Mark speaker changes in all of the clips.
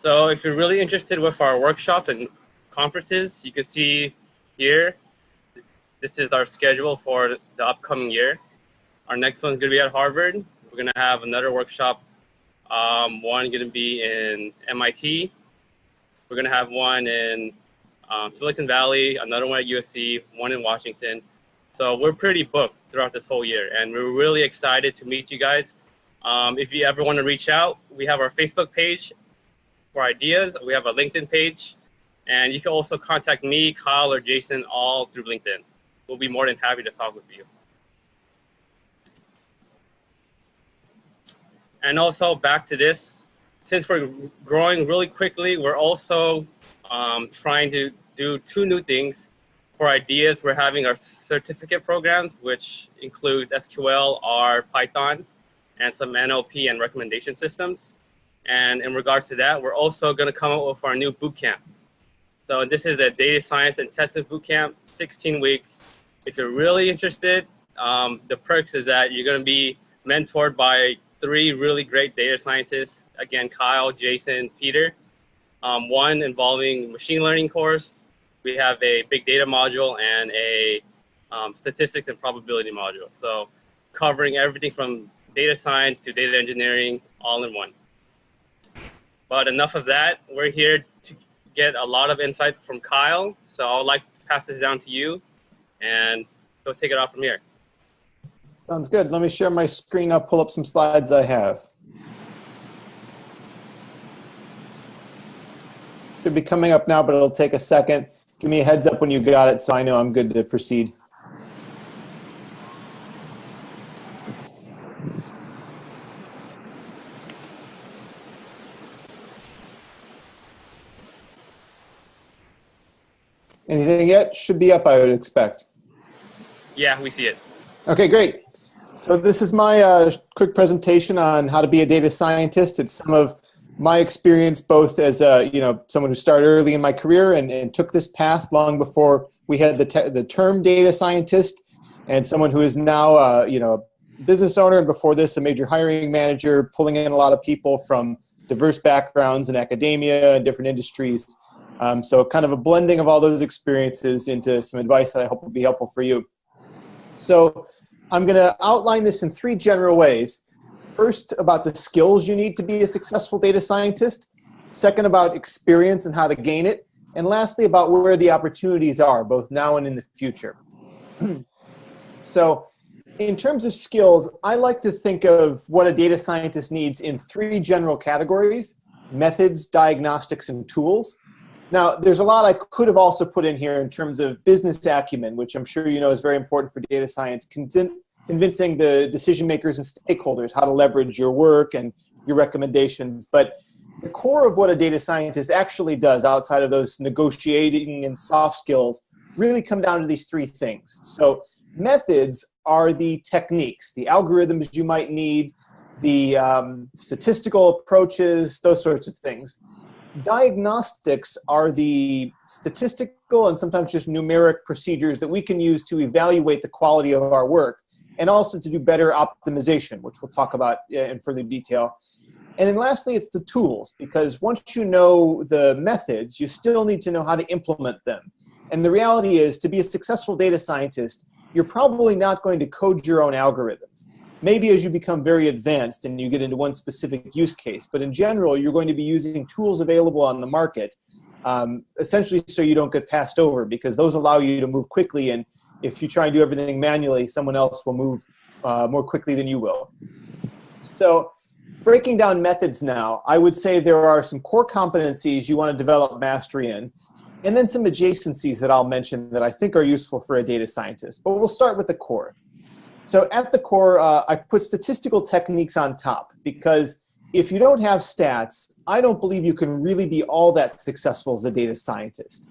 Speaker 1: So if you're really interested with our workshops and conferences, you can see here, this is our schedule for the upcoming year. Our next one's gonna be at Harvard. We're gonna have another workshop, one gonna be in MIT. We're gonna have one in Silicon Valley, another one at USC, one in Washington. So we're pretty booked throughout this whole year, and we're really excited to meet you guys. If you ever wanna reach out, we have our Facebook page for ideas. We have a LinkedIn page, and you can also contact me, Kyle, or Jason, all through LinkedIn. We'll be more than happy to talk with you. And also back to this, since we're growing really quickly, we're also trying to do 2 new things. For ideas, we're having our certificate programs, which includes SQL, R, Python, and some NLP and recommendation systems. And in regards to that, we're also going to come up with our new bootcamp. So this is a data science intensive bootcamp, 16 weeks. If you're really interested, the perks is that you're going to be mentored by 3 really great data scientists. Again, Kyle, Jason, Peter. One involving machine learning course. We have a big data module and a statistics and probability module. So covering everything from data science to data engineering all in one. But enough of that. We're here to get a lot of insights from Kyle. So I would like to pass this down to you and go take it off from here.
Speaker 2: Sounds good. Let me share my screen. I'll pull up some slides I have. Should be coming up now, but it'll take a second. Give me a heads up when you got it so I know I'm good to proceed. Anything yet? Should be up, I would expect.
Speaker 1: Yeah, we see it.
Speaker 2: Okay, great. So this is my quick presentation on how to be a data scientist. It's some of my experience, both as someone who started early in my career and took this path long before we had the term data scientist, and someone who is now a business owner, and before this a major hiring manager, pulling in a lot of people from diverse backgrounds in academia and different industries. So kind of a blending of all those experiences into some advice that I hope will be helpful for you. So I'm going to outline this in 3 general ways. First, about the skills you need to be a successful data scientist. Second, about experience and how to gain it. And lastly, about where the opportunities are, both now and in the future. So in terms of skills, I like to think of what a data scientist needs in 3 general categories: methods, diagnostics, and tools. Now, there's a lot I could have also put in here in terms of business acumen, which I'm sure you know is very important for data science, convincing the decision makers and stakeholders how to leverage your work and your recommendations. But the core of what a data scientist actually does outside of those negotiating and soft skills really come down to these 3 things. So methods are the techniques, the algorithms you might need, the statistical approaches, those sorts of things. Diagnostics are the statistical and sometimes just numeric procedures that we can use to evaluate the quality of our work, and also to do better optimization, which we'll talk about in further detail. And then lastly, it's the tools, because once you know the methods, you still need to know how to implement them. And the reality is, to be a successful data scientist, you're probably not going to code your own algorithms. Maybe as you become very advanced and you get into one specific use case, but in general, you're going to be using tools available on the market, essentially so you don't get passed over, because those allow you to move quickly, and if you try and do everything manually, someone else will move more quickly than you will. So breaking down methods now, I would say there are some core competencies you want to develop mastery in, and then some adjacencies that I'll mention that I think are useful for a data scientist. But we'll start with the core. So at the core, I put statistical techniques on top, because if you don't have stats, I don't believe you can really be all that successful as a data scientist.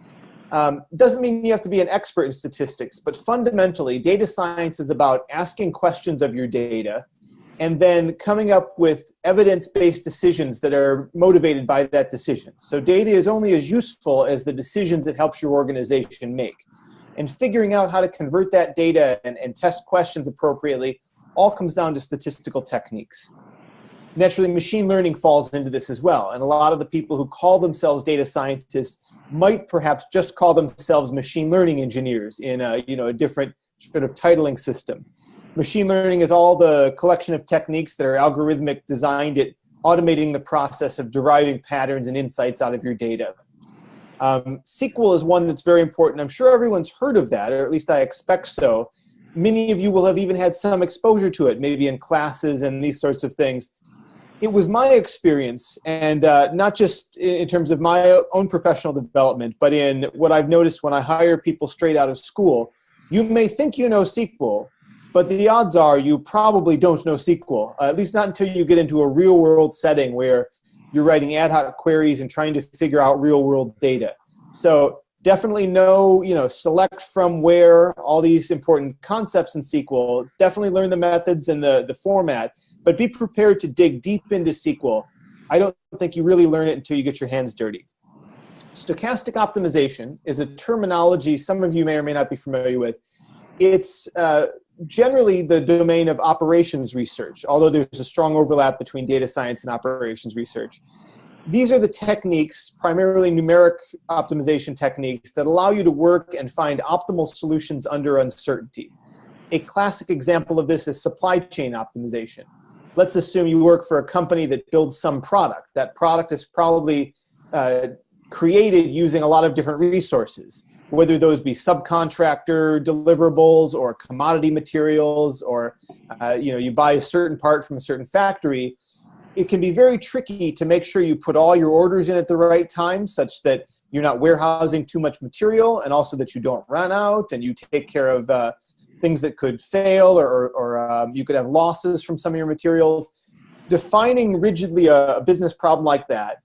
Speaker 2: Doesn't mean you have to be an expert in statistics, but fundamentally, data science is about asking questions of your data and then coming up with evidence-based decisions that are motivated by that decision. So data is only as useful as the decisions it helps your organization make. And figuring out how to convert that data and test questions appropriately all comes down to statistical techniques. Naturally, machine learning falls into this as well. And a lot of the people who call themselves data scientists might perhaps just call themselves machine learning engineers in a, a different sort of titling system. Machine learning is all the collection of techniques that are algorithmic, designed at automating the process of deriving patterns and insights out of your data. SQL is one that's very important. I'm sure everyone's heard of that, or at least I expect so. Many of you will have even had some exposure to it, maybe in classes and these sorts of things. It was my experience, and not just in terms of my own professional development, but in what I've noticed when I hire people straight out of school. You may think you know SQL, but the odds are you probably don't know SQL, at least not until you get into a real-world setting where you're writing ad hoc queries and trying to figure out real-world data. So definitely know, select from where all these important concepts in SQL. Definitely learn the methods and the format, but be prepared to dig deep into SQL. I don't think you really learn it until you get your hands dirty. Stochastic optimization is a terminology some of you may or may not be familiar with. It's generally the domain of operations research, although there's a strong overlap between data science and operations research. These are the techniques, primarily numeric optimization techniques, that allow you to work and find optimal solutions under uncertainty. A classic example of this is supply chain optimization. Let's assume you work for a company that builds some product. That product is probably created using a lot of different resources, whether those be subcontractor deliverables or commodity materials, or you buy a certain part from a certain factory. It can be very tricky to make sure you put all your orders in at the right time, such that you're not warehousing too much material, and also that you don't run out, and you take care of things that could fail, or you could have losses from some of your materials. Defining rigidly a business problem like that,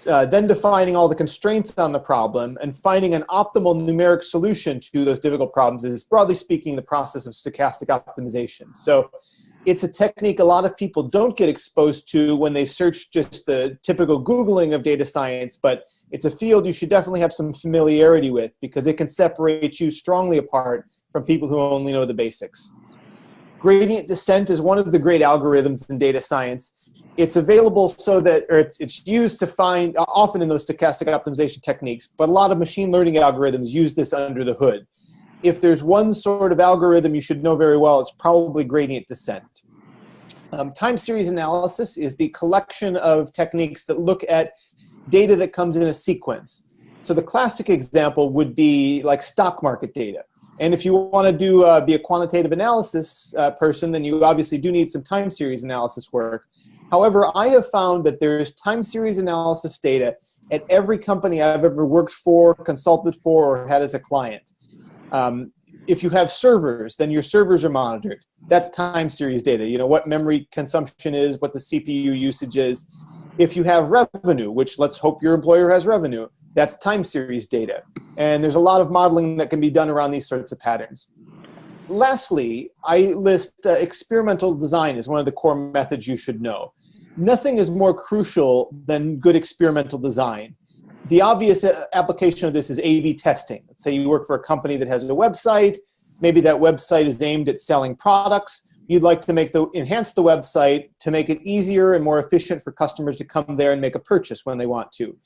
Speaker 2: then defining all the constraints on the problem, and finding an optimal numeric solution to those difficult problems is, broadly speaking, the process of stochastic optimization. So it's a technique a lot of people don't get exposed to when they search just the typical Googling of data science, but it's a field you should definitely have some familiarity with, because it can separate you strongly apart from people who only know the basics. Gradient descent is one of the great algorithms in data science. It's available so that, or it's used to find, often in those stochastic optimization techniques, but a lot of machine learning algorithms use this under the hood. If there's one sort of algorithm you should know very well, it's probably gradient descent. Time series analysis is the collection of techniques that look at data that comes in a sequence. So the classic example would be like stock market data. And if you want to be a quantitative analysis person, then you obviously do need some time series analysis work. However, I have found that there's time series analysis data at every company I've ever worked for, consulted for, or had as a client. If you have servers, then your servers are monitored. That's time series data. You know what memory consumption is, what the CPU usage is. If you have revenue, which let's hope your employer has revenue, that's time series data. And there's a lot of modeling that can be done around these sorts of patterns. Lastly, I list experimental design as one of the core methods you should know. Nothing is more crucial than good experimental design. The obvious application of this is A/B testing. Let's say you work for a company that has a website. Maybe that website is aimed at selling products. You'd like to enhance the website to make it easier and more efficient for customers to come there and make a purchase when they want to.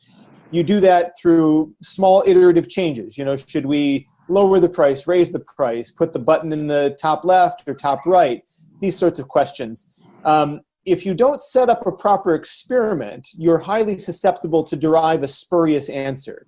Speaker 2: You do that through small iterative changes. Should we lower the price, raise the price, put the button in the top left or top right? These sorts of questions. If you don't set up a proper experiment, you're highly susceptible to derive a spurious answer.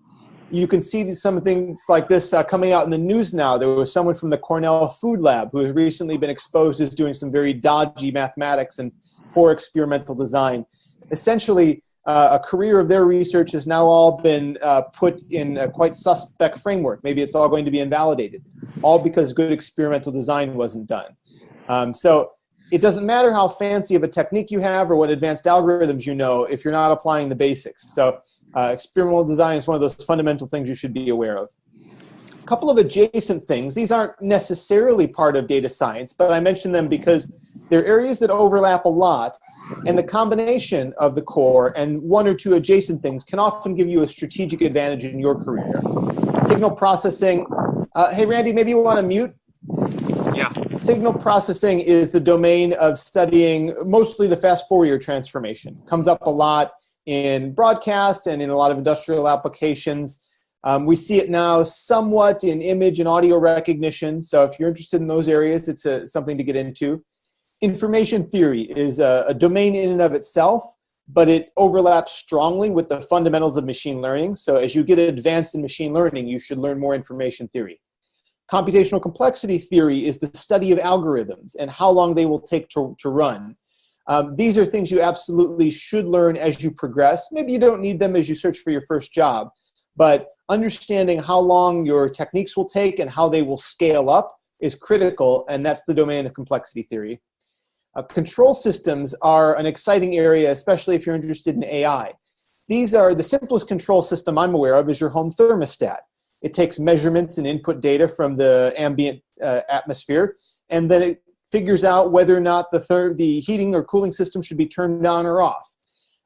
Speaker 2: You can see some things like this coming out in the news now. There was someone from the Cornell Food Lab who has recently been exposed as doing some very dodgy mathematics and poor experimental design. Essentially, a career of their research has now all been put in a quite suspect framework. Maybe it's all going to be invalidated, all because good experimental design wasn't done. So it doesn't matter how fancy of a technique you have or what advanced algorithms you know if you're not applying the basics. So experimental design is one of those fundamental things you should be aware of. A couple of adjacent things. These aren't necessarily part of data science, but I mention them because they're areas that overlap a lot, and the combination of the core and one or two adjacent things can often give you a strategic advantage in your career. Signal processing. Hey, Randy, maybe you want to mute?
Speaker 1: Yeah.
Speaker 2: Signal processing is the domain of studying mostly the fast Fourier transformation. Comes up a lot in broadcast and in a lot of industrial applications. We see it now somewhat in image and audio recognition. So if you're interested in those areas, it's something to get into. Information theory is a domain in and of itself, but it overlaps strongly with the fundamentals of machine learning. So as you get advanced in machine learning, you should learn more information theory. Computational complexity theory is the study of algorithms and how long they will take to run. These are things you absolutely should learn as you progress. Maybe you don't need them as you search for your first job, but understanding how long your techniques will take and how they will scale up is critical, and that's the domain of complexity theory. Control systems are an exciting area, especially if you're interested in AI. These are the simplest control system I'm aware of is your home thermostat. It takes measurements and input data from the ambient atmosphere, and then it figures out whether or not the heating or cooling system should be turned on or off.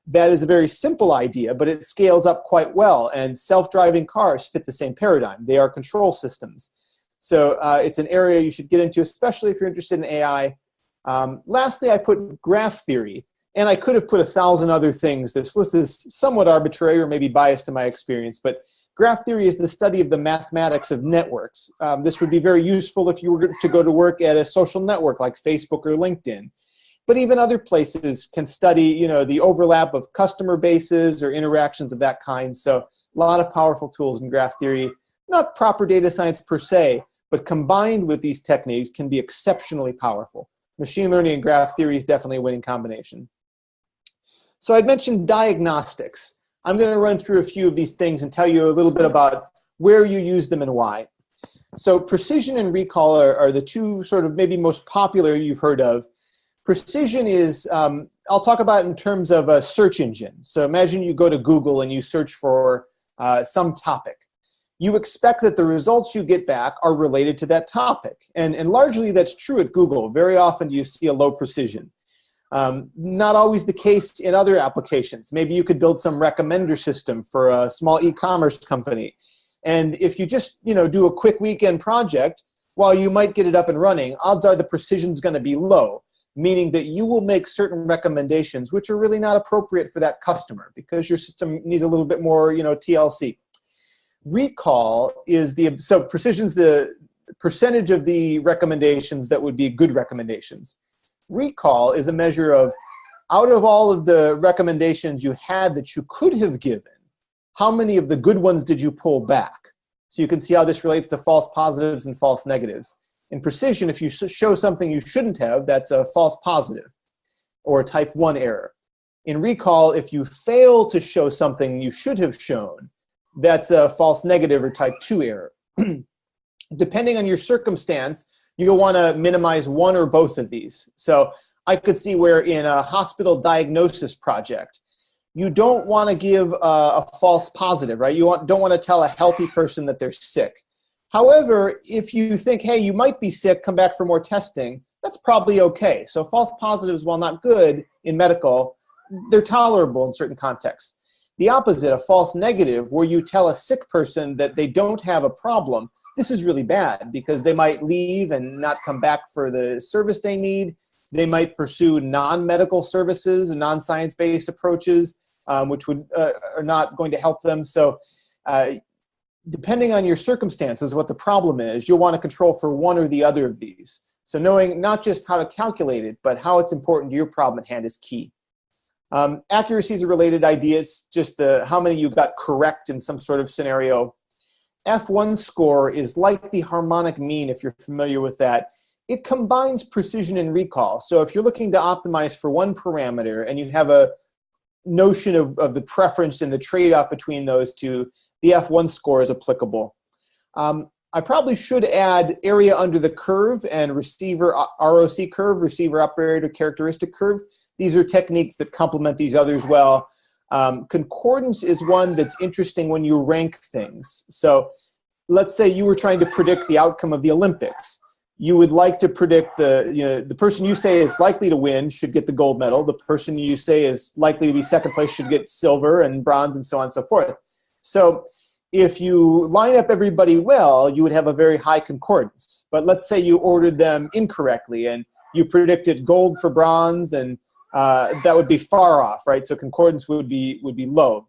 Speaker 2: That is a very simple idea, but it scales up quite well, and self-driving cars fit the same paradigm. They are control systems. So it's an area you should get into, especially if you're interested in AI. Lastly, I put graph theory, and I could have put 1,000 other things. This list is somewhat arbitrary or maybe biased to my experience, but graph theory is the study of the mathematics of networks. This would be very useful if you were to go to work at a social network like Facebook or LinkedIn. But even other places can study, the overlap of customer bases or interactions of that kind. So a lot of powerful tools in graph theory, not proper data science per se, but combined with these techniques can be exceptionally powerful. Machine learning and graph theory is definitely a winning combination. So I'd mentioned diagnostics. I'm going to run through a few of these things and tell you a little bit about where you use them and why. So precision and recall are the two sort of maybe most popular you've heard of. Precision is, I'll talk about in terms of a search engine. So imagine you go to Google and you search for some topic. You expect that the results you get back are related to that topic. And largely that's true at Google. Very often you see a low precision. Not always the case in other applications. Maybe you could build some recommender system for a small e-commerce company. And if you just do a quick weekend project, while you might get it up and running, odds are the precision is going to be low, meaning that you will make certain recommendations which are really not appropriate for that customer because your system needs a little bit more TLC. Recall is so precision's the percentage of the recommendations that would be good recommendations. Recall is a measure of, out of all of the recommendations you had that you could have given, how many of the good ones did you pull back? So you can see how this relates to false positives and false negatives. In precision, if you show something you shouldn't have, that's a false positive or a type 1 error. In recall, if you fail to show something you should have shown, that's a false negative or type 2 error. Depending on your circumstance, you'll want to minimize one or both of these. So I could see where in a hospital diagnosis project, you don't want to give a false positive, right? You don't want to tell a healthy person that they're sick. However, if you think, hey, you might be sick, come back for more testing, that's probably okay. So false positives, while not good in medical, they're tolerable in certain contexts. The opposite, a false negative, where you tell a sick person that they don't have a problem, this is really bad because they might leave and not come back for the service they need. They might pursue non-medical services and non-science-based approaches, which are not going to help them. So depending on your circumstances, what the problem is, you'll want to control for one or the other of these. So knowing not just how to calculate it, but how it's important to your problem at hand is key. Accuracy is a related idea. It's just how many you got correct in some sort of scenario. F1 score is like the harmonic mean, if you're familiar with that. It combines precision and recall. So if you're looking to optimize for one parameter and you have a notion of the preference and the trade-off between those two, the F1 score is applicable. I probably should add area under the curve and receiver ROC curve, receiver operator characteristic curve. These are techniques that complement these others well. Concordance is one that's interesting when you rank things. So let's say you were trying to predict the outcome of the Olympics. You would like to predict the person you say is likely to win should get the gold medal. The person you say is likely to be second place should get silver and bronze and so on and so forth. So If you line up everybody well, you would have a very high concordance. But let's say you ordered them incorrectly and you predicted gold for bronze, and that would be far off, right? So concordance would be low.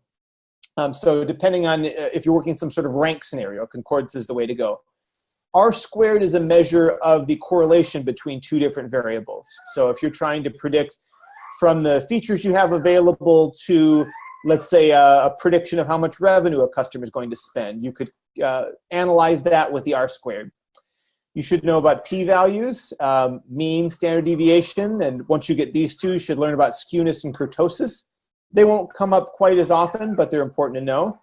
Speaker 2: So depending on if you're working some sort of rank scenario, concordance is the way to go. R-squared is a measure of the correlation between two different variables. So if you're trying to predict from the features you have available to, let's say, a prediction of how much revenue a customer is going to spend, you could analyze that with the R-squared. You should know about p-values, mean, standard deviation, and once you get these two, you should learn about skewness and kurtosis. They won't come up quite as often, but they're important to know.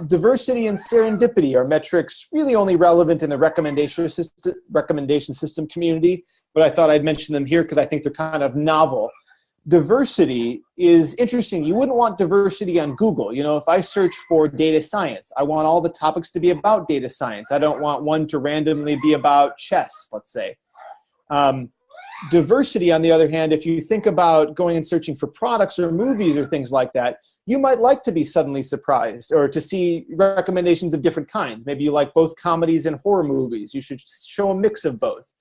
Speaker 2: Diversity and serendipity are metrics really only relevant in the recommendation system community, but I thought I'd mention them here because I think they're kind of novel. Diversity is interesting. You wouldn't want diversity on Google. You know, if I search for data science, I want all the topics to be about data science. I don't want one to randomly be about chess, let's say. Diversity, on the other hand, if you think about going and searching for products or movies or things like that, you might like to be suddenly surprised or to see recommendations of different kinds. Maybe you like both comedies and horror movies. You should show a mix of both.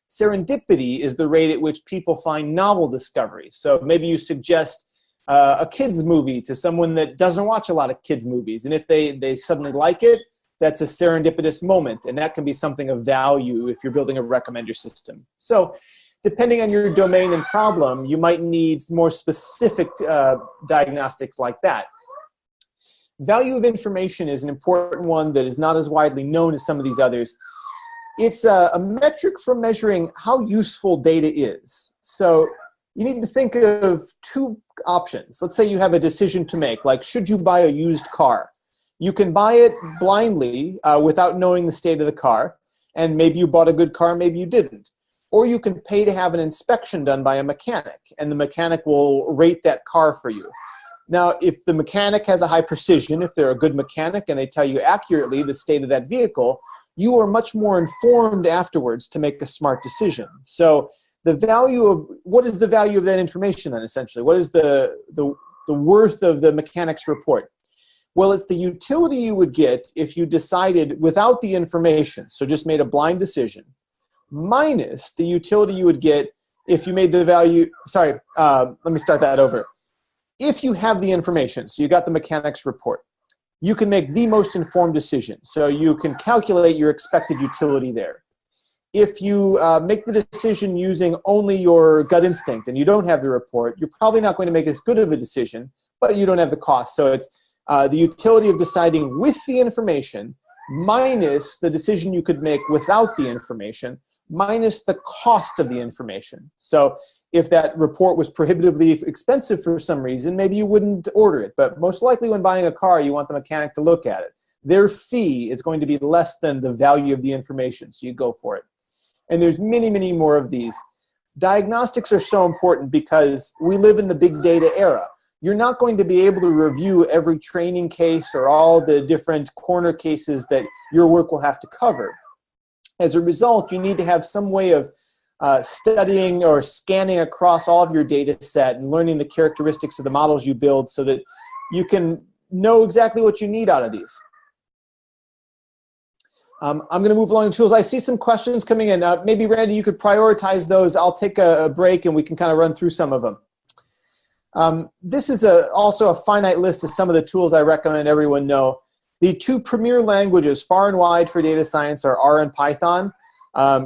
Speaker 2: Serendipity is the rate at which people find novel discoveries. So maybe you suggest a kids movie to someone that doesn't watch a lot of kids movies. And if they suddenly like it, that's a serendipitous moment. And that can be something of value if you're building a recommender system. So depending on your domain and problem, you might need more specific diagnostics like that. Value of information is an important one that is not as widely known as some of these others. It's a metric for measuring how useful data is. So you need to think of two options. Let's say you have a decision to make, like should you buy a used car? You can buy it blindly without knowing the state of the car, and maybe you bought a good car, maybe you didn't. Or you can pay to have an inspection done by a mechanic, and the mechanic will rate that car for you. Now, if the mechanic has a high precision, if they're a good mechanic and they tell you accurately the state of that vehicle, you are much more informed afterwards to make a smart decision. So the value of, what is the value of that information then, essentially? What is the worth of the mechanic's report? Well, it's the utility you would get if you decided without the information, so just made a blind decision, minus the utility you would get if you made the value, sorry, let me start that over. If you have the information, so you got the mechanic's report, you can make the most informed decision. So you can calculate your expected utility there. If you make the decision using only your gut instinct and you don't have the report, you're probably not going to make as good of a decision, but you don't have the cost. So it's the utility of deciding with the information minus the decision you could make without the information minus the cost of the information. So if that report was prohibitively expensive for some reason, maybe you wouldn't order it. But most likely when buying a car, you want the mechanic to look at it. Their fee is going to be less than the value of the information, so you go for it. And there's many, many more of these. Diagnostics are so important because we live in the big data era. You're not going to be able to review every training case or all the different corner cases that your work will have to cover. As a result, you need to have some way of studying or scanning across all of your data set and learning the characteristics of the models you build so that you can know exactly what you need out of these. I'm going to move along to tools. I see some questions coming in. Maybe, Randy, you could prioritize those. I'll take a break and we can kind of run through some of them. This is also a finite list of some of the tools I recommend everyone know. The two premier languages far and wide for data science are R and Python.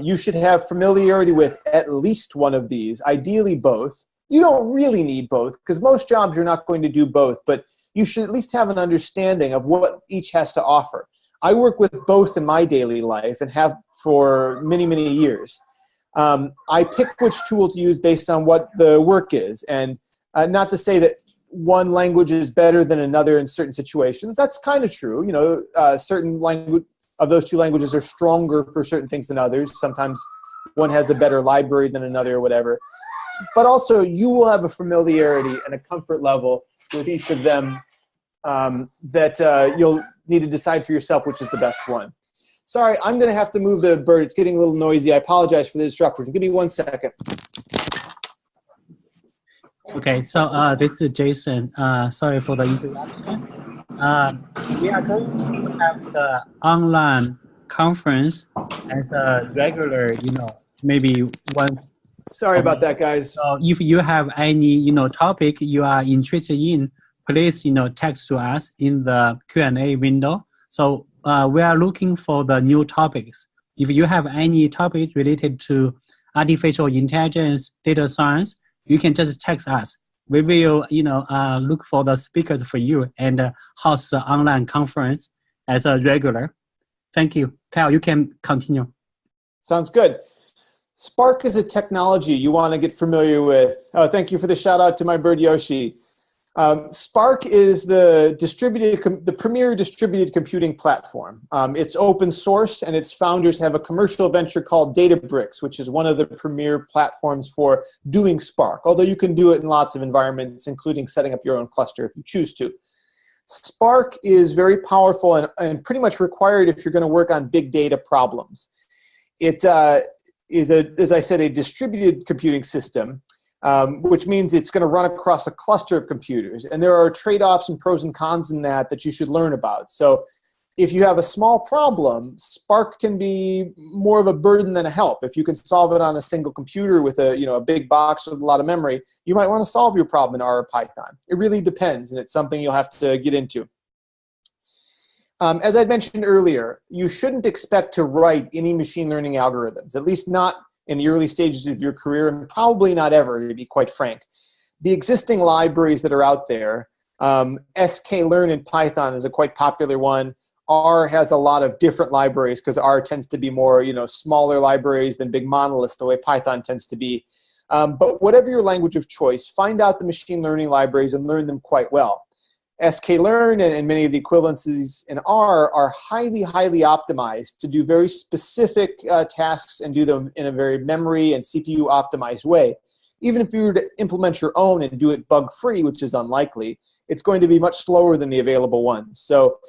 Speaker 2: You should have familiarity with at least one of these, ideally both. You don't really need both because most jobs you're not going to do both, but you should at least have an understanding of what each has to offer. I work with both in my daily life and have for many, many years. I pick which tool to use based on what the work is, and not to say that one language is better than another in certain situations. That's kind of true. You know, certain language of those two languages are stronger for certain things than others. Sometimes one has a better library than another or whatever. But also, you will have a familiarity and a comfort level with each of them that you'll need to decide for yourself which is the best one. Sorry, I'm going to have to move the bird. It's getting a little noisy. I apologize for the disruption. Give me 1 second.
Speaker 3: Okay, so this is Jason. Sorry for the interruption. We are going to have the online conference as a regular, maybe once
Speaker 2: Sorry
Speaker 3: a
Speaker 2: about
Speaker 3: month.
Speaker 2: that, guys.
Speaker 3: So if you have any, topic you are interested in, please, text to us in the Q&A window. So we are looking for the new topics. If you have any topic related to artificial intelligence, data science, you can just text us. We will, look for the speakers for you and host the online conference as a regular. Thank you. Kyle, you can continue.
Speaker 2: Sounds good. Spark is a technology you want to get familiar with. Oh, thank you for the shout out to my bird Yoshi. Spark is the premier distributed computing platform. It's open source, and its founders have a commercial venture called Databricks, which is one of the premier platforms for doing Spark, although you can do it in lots of environments, including setting up your own cluster if you choose to. Spark is very powerful and pretty much required if you're going to work on big data problems. It is, as I said, a distributed computing system, which means it's going to run across a cluster of computers. And there are trade-offs and pros and cons in that you should learn about. So if you have a small problem, Spark can be more of a burden than a help. If you can solve it on a single computer with a big box with a lot of memory, you might want to solve your problem in R or Python. It really depends, and it's something you'll have to get into. As I mentioned earlier, you shouldn't expect to write any machine learning algorithms, at least not in the early stages of your career, and probably not ever, to be quite frank. The existing libraries that are out there, sklearn in Python is a quite popular one. R has a lot of different libraries because R tends to be more, smaller libraries than big monoliths, the way Python tends to be. But whatever your language of choice, find out the machine learning libraries and learn them quite well. sklearn and many of the equivalencies in R are highly, highly optimized to do very specific tasks and do them in a very memory and CPU optimized way. Even if you were to implement your own and do it bug-free, which is unlikely, it's going to be much slower than the available ones. So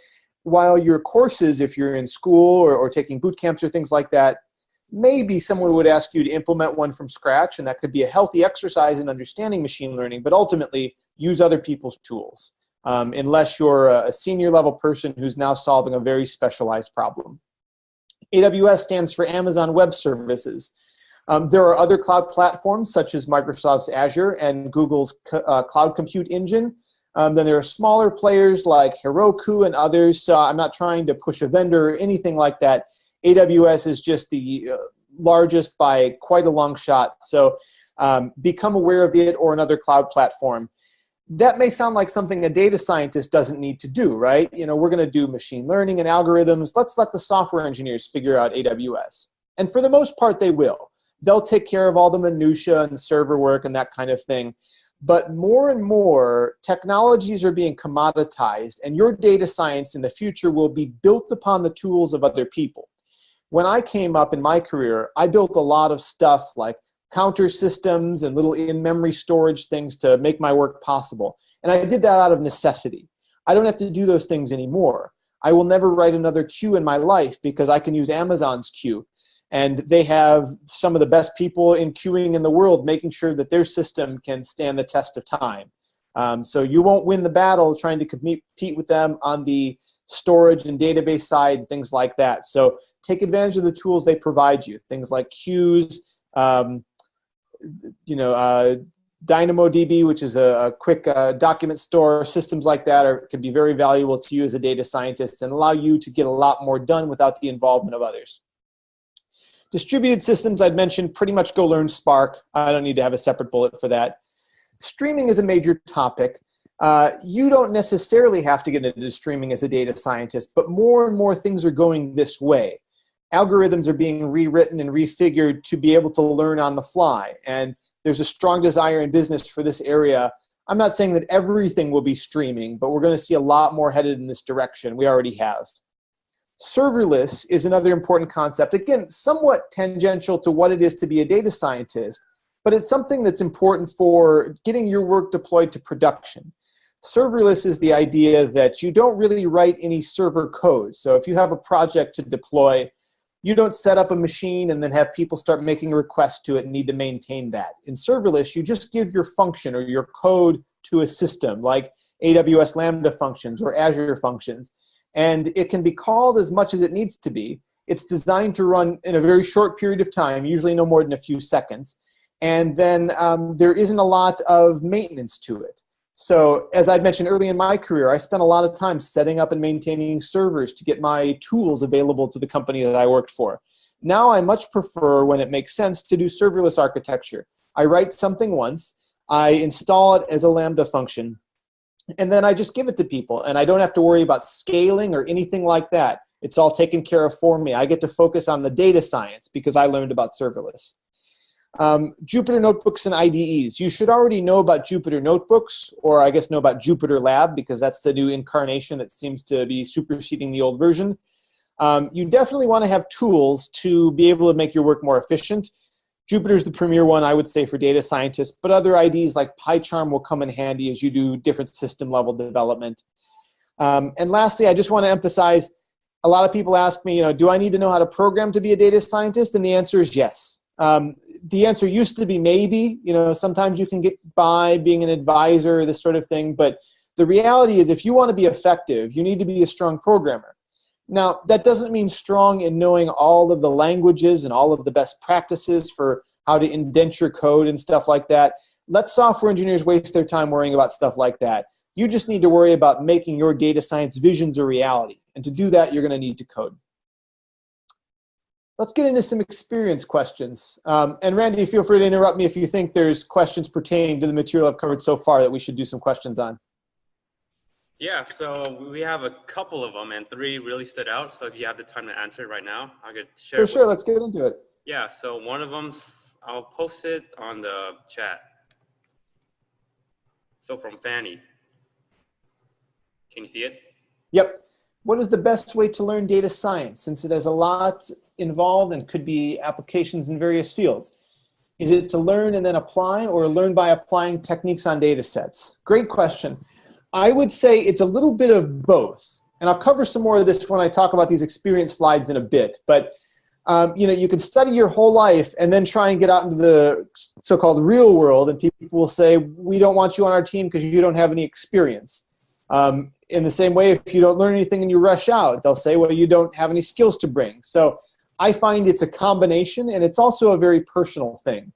Speaker 2: while your courses, if you're in school or taking boot camps or things like that, maybe someone would ask you to implement one from scratch, and that could be a healthy exercise in understanding machine learning, but ultimately use other people's tools. Unless you're a senior level person who's now solving a very specialized problem. AWS stands for Amazon Web Services. There are other cloud platforms such as Microsoft's Azure and Google's Cloud Compute Engine. Then there are smaller players like Heroku and others. So I'm not trying to push a vendor or anything like that. AWS is just the largest by quite a long shot. So become aware of it or another cloud platform. That may sound like something a data scientist doesn't need to do, right? We're going to do machine learning and algorithms. Let's let the software engineers figure out AWS. And for the most part, they will. They'll take care of all the minutia and server work and that kind of thing. But more and more, technologies are being commoditized, and your data science in the future will be built upon the tools of other people. When I came up in my career, I built a lot of stuff like counter systems and little in-memory storage things to make my work possible. And I did that out of necessity. I don't have to do those things anymore. I will never write another queue in my life because I can use Amazon's queue. And they have some of the best people in queuing in the world making sure that their system can stand the test of time. So you won't win the battle trying to compete with them on the storage and database side, things like that. So take advantage of the tools they provide you, things like queues, DynamoDB, which is a quick document store. Systems like that can be very valuable to you as a data scientist and allow you to get a lot more done without the involvement of others. Distributed systems, I'd mentioned, pretty much go learn Spark. I don't need to have a separate bullet for that. Streaming is a major topic. You don't necessarily have to get into streaming as a data scientist, but more and more things are going this way. Algorithms are being rewritten and refigured to be able to learn on the fly. And there's a strong desire in business for this area. I'm not saying that everything will be streaming, but we're going to see a lot more headed in this direction. We already have. Serverless is another important concept. Again, somewhat tangential to what it is to be a data scientist, but it's something that's important for getting your work deployed to production. Serverless is the idea that you don't really write any server code. So if you have a project to deploy, You don't set up a machine and then have people start making a request to it and need to maintain that. In serverless, you just give your function or your code to a system like AWS Lambda functions or Azure functions, and it can be called as much as it needs to be. It's designed to run in a very short period of time, usually no more than a few seconds, and then there isn't a lot of maintenance to it. So as I mentioned early in my career, I spent a lot of time setting up and maintaining servers to get my tools available to the company that I worked for. Now I much prefer, when it makes sense, to do serverless architecture. I write something once, I install it as a Lambda function, and then I just give it to people, and I don't have to worry about scaling or anything like that. It's all taken care of for me. I get to focus on the data science because I learned about serverless. Jupyter Notebooks and IDEs. You should already know about Jupyter Notebooks, or I guess know about Jupyter Lab, because that's the new incarnation that seems to be superseding the old version. You definitely want to have tools to be able to make your work more efficient. Jupyter's the premier one, I would say, for data scientists, but other IDEs like PyCharm will come in handy as you do different system level development. And lastly, I just want to emphasize, a lot of people ask me, do I need to know how to program to be a data scientist? And the answer is yes. The answer used to be maybe. Sometimes you can get by being an advisor, this sort of thing, but the reality is if you want to be effective, you need to be a strong programmer. Now, that doesn't mean strong in knowing all of the languages and all of the best practices for how to indent your code and stuff like that. Let software engineers waste their time worrying about stuff like that. You just need to worry about making your data science visions a reality. And to do that, you're going to need to code. Let's get into some experience questions. And Randy, feel free to interrupt me if you think there's questions pertaining to the material I've covered so far that we should do some questions on.
Speaker 1: Yeah, so we have a couple of them, and 3 really stood out. So if you have the time to answer it right now, I could share.
Speaker 2: For sure, let's get into it.
Speaker 1: Yeah, so one of them, I'll post it on the chat. So from Fanny. Can you see it?
Speaker 2: Yep. What is the best way to learn data science, since it has a lot involved and could be applications in various fields? Is it to learn and then apply, or learn by applying techniques on data sets? Great question. I would say it's a little bit of both. And I'll cover some more of this when I talk about these experience slides in a bit. But you can study your whole life and then try and get out into the so-called real world, and people will say, we don't want you on our team because you don't have any experience. In the same way, if you don't learn anything and you rush out, they'll say, well, you don't have any skills to bring. So I find it's a combination, and it's also a very personal thing.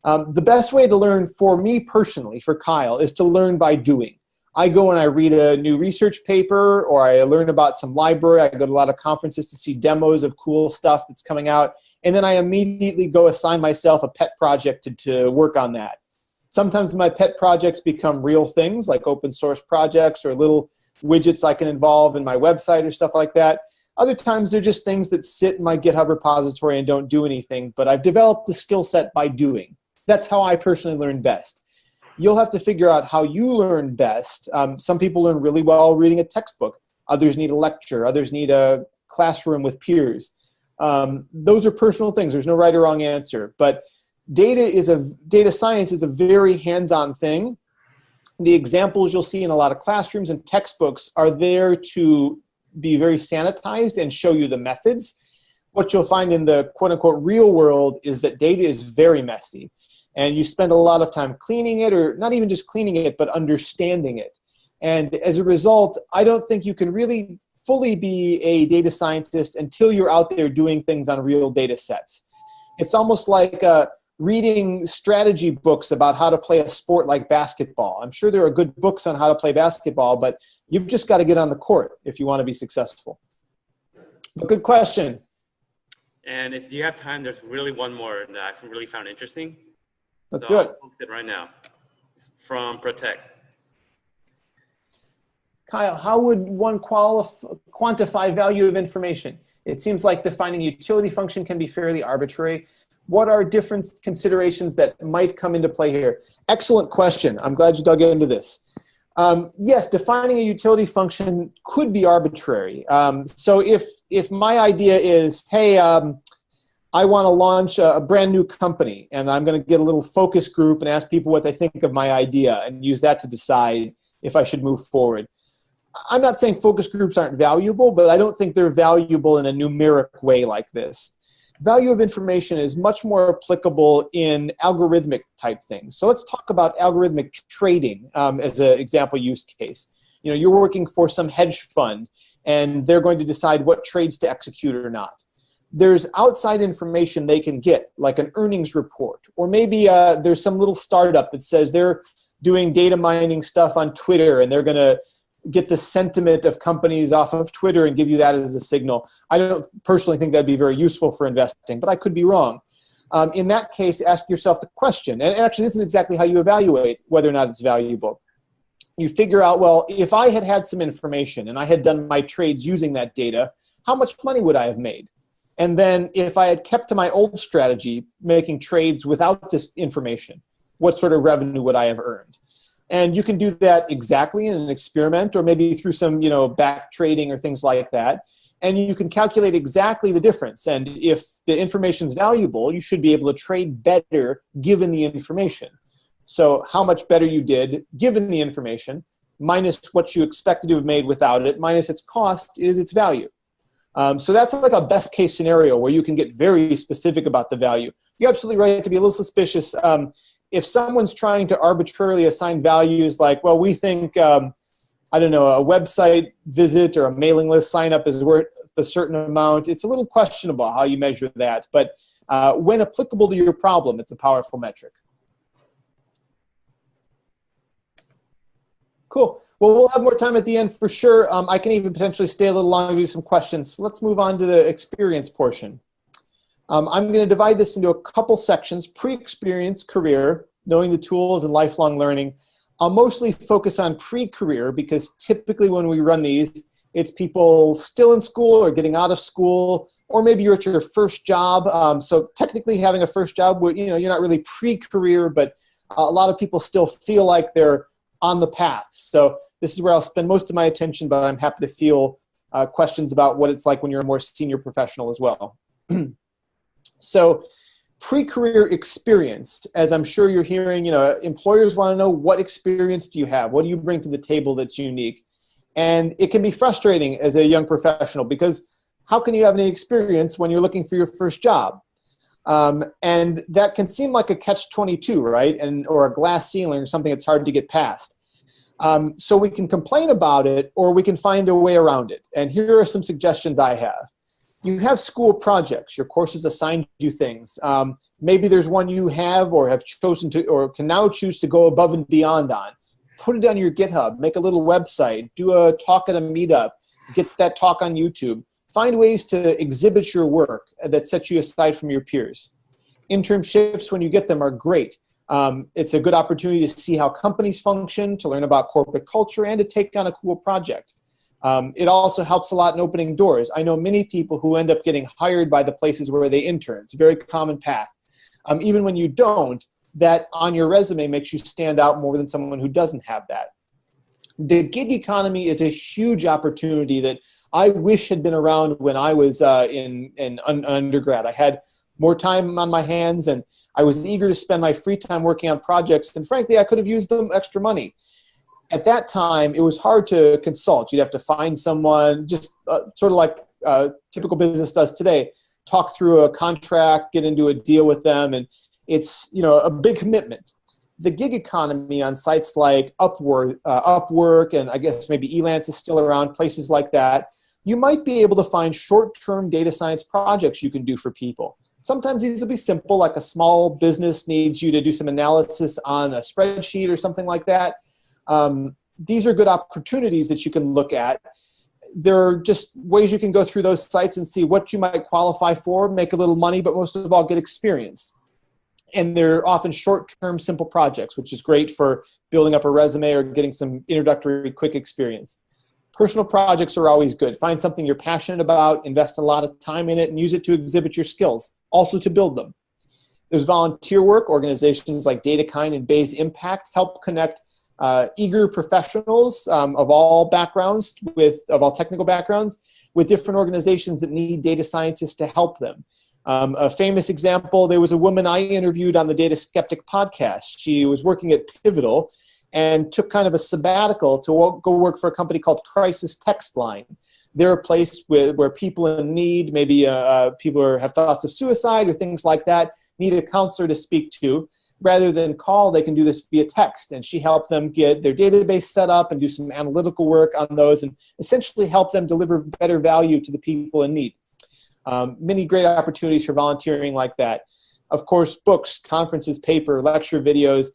Speaker 2: The best way to learn for me personally, for Kyle, is to learn by doing. I go and I read a new research paper, or I learn about some library. I go to a lot of conferences to see demos of cool stuff that's coming out, and then I immediately go assign myself a pet project to work on that. Sometimes my pet projects become real things like open source projects or little widgets I can involve in my website or stuff like that. Other times they're just things that sit in my GitHub repository and don't do anything, but I've developed the skill set by doing. That's how I personally learn best. You'll have to figure out how you learn best. Some people learn really well reading a textbook. Others need a lecture. Others need a classroom with peers. Those are personal things. There's no right or wrong answer. But data science is a very hands-on thing. The examples you'll see in a lot of classrooms and textbooks are there to be very sanitized and show you the methods. What you'll find in the quote-unquote real world is that data is very messy. And you spend a lot of time cleaning it, or not even just cleaning it, but understanding it. And as a result, I don't think you can really fully be a data scientist until you're out there doing things on real data sets. It's almost like reading strategy books about how to play a sport like basketball. I'm sure there are good books on how to play basketball, but you've just got to get on the court if you want to be successful. But good question.
Speaker 1: And if you have time, there's really one more that I really found interesting.
Speaker 2: Let's do it.
Speaker 1: I'll post it right now. It's from Protect.
Speaker 2: Kyle, how would one quantify value of information? It seems like defining a utility function can be fairly arbitrary. What are different considerations that might come into play here? Excellent question. I'm glad you dug into this. Yes, defining a utility function could be arbitrary. So if my idea is, hey, I want to launch a brand new company, and I'm going to get a little focus group and ask people what they think of my idea and use that to decide if I should move forward. I'm not saying focus groups aren't valuable, but I don't think they're valuable in a numeric way like this. Value of information is much more applicable in algorithmic type things. So let's talk about algorithmic trading as an example use case. You know, you're working for some hedge fund, and they're going to decide what trades to execute or not. There's outside information they can get, like an earnings report, or maybe there's some little startup that says they're doing data mining stuff on Twitter, and they're going to get the sentiment of companies off of Twitter and give you that as a signal. I don't personally think that'd be very useful for investing, but I could be wrong. In that case, ask yourself the question, and actually this is exactly how you evaluate whether or not it's valuable. You figure out, well, if I had had some information and I had done my trades using that data, how much money would I have made? And then if I had kept to my old strategy, making trades without this information, what sort of revenue would I have earned? And you can do that exactly in an experiment, or maybe through some, back trading or things like that. And you can calculate exactly the difference. And if the information is valuable, you should be able to trade better given the information. So how much better you did given the information, minus what you expected to have made without it, minus its cost, is its value. So that's like a best case scenario where you can get very specific about the value. You're absolutely right to be a little suspicious. If someone's trying to arbitrarily assign values like, well, we think, a website visit or a mailing list sign up is worth a certain amount, it's a little questionable how you measure that. But when applicable to your problem, it's a powerful metric. Cool. Well, we'll have more time at the end for sure. I can even potentially stay a little longer, do some questions. So let's move on to the experience portion. I'm going to divide this into a couple sections: pre-experience, career, knowing the tools, and lifelong learning. I'll mostly focus on pre-career because typically when we run these, it's people still in school or getting out of school, or maybe you're at your first job. So technically having a first job, you're not really pre-career, but a lot of people still feel like they're on the path. So this is where I'll spend most of my attention, but I'm happy to field questions about what it's like when you're a more senior professional as well. So pre-career experience, as I'm sure you're hearing, employers want to know, what experience do you have? What do you bring to the table that's unique? And it can be frustrating as a young professional because how can you have any experience when you're looking for your first job? And that can seem like a catch-22, right? Or a glass ceiling or something that's hard to get past. So we can complain about it, or we can find a way around it. And here are some suggestions I have. You have school projects. Your courses assign you things. Maybe there's one you have or have chosen to, or can now choose to go above and beyond on. Put it on your GitHub. Make a little website. Do a talk at a meetup. Get that talk on YouTube. Find ways to exhibit your work that sets you aside from your peers. Internships, when you get them, are great. It's a good opportunity to see how companies function, to learn about corporate culture, and to take on a cool project. It also helps a lot in opening doors. I know many people who end up getting hired by the places where they intern. It's a very common path. Even when you don't, that on your resume makes you stand out more than someone who doesn't have that. The gig economy is a huge opportunity that I wish had been around when I was in undergrad. I had more time on my hands, and I was eager to spend my free time working on projects, and frankly, I could have used them extra money. At that time, it was hard to consult. You'd have to find someone, just sort of like typical business does today, talk through a contract, get into a deal with them, and it's a big commitment. The gig economy on sites like Upwork, and I guess maybe Elance is still around, places like that, you might be able to find short-term data science projects you can do for people. Sometimes these will be simple, like a small business needs you to do some analysis on a spreadsheet or something like that. These are good opportunities that you can look at. There are just ways you can go through those sites and see what you might qualify for, make a little money, but most of all, get experience. And they're often short-term, simple projects, which is great for building up a resume or getting some introductory, quick experience. Personal projects are always good. Find something you're passionate about, invest a lot of time in it, and use it to exhibit your skills, also to build them. There's volunteer work. Organizations like DataKind and Bayes Impact help connect eager professionals of all backgrounds, of all technical backgrounds, with different organizations that need data scientists to help them. A famous example, there was a woman I interviewed on the Data Skeptic podcast. She was working at Pivotal, and took kind of a sabbatical to go work for a company called Crisis Text Line. They're a place where people in need, maybe people who have thoughts of suicide or things like that, need a counselor to speak to. Rather than call, they can do this via text. And she helped them get their database set up and do some analytical work on those and essentially help them deliver better value to the people in need. Many great opportunities for volunteering like that. Of course, books, conferences, paper, lecture videos.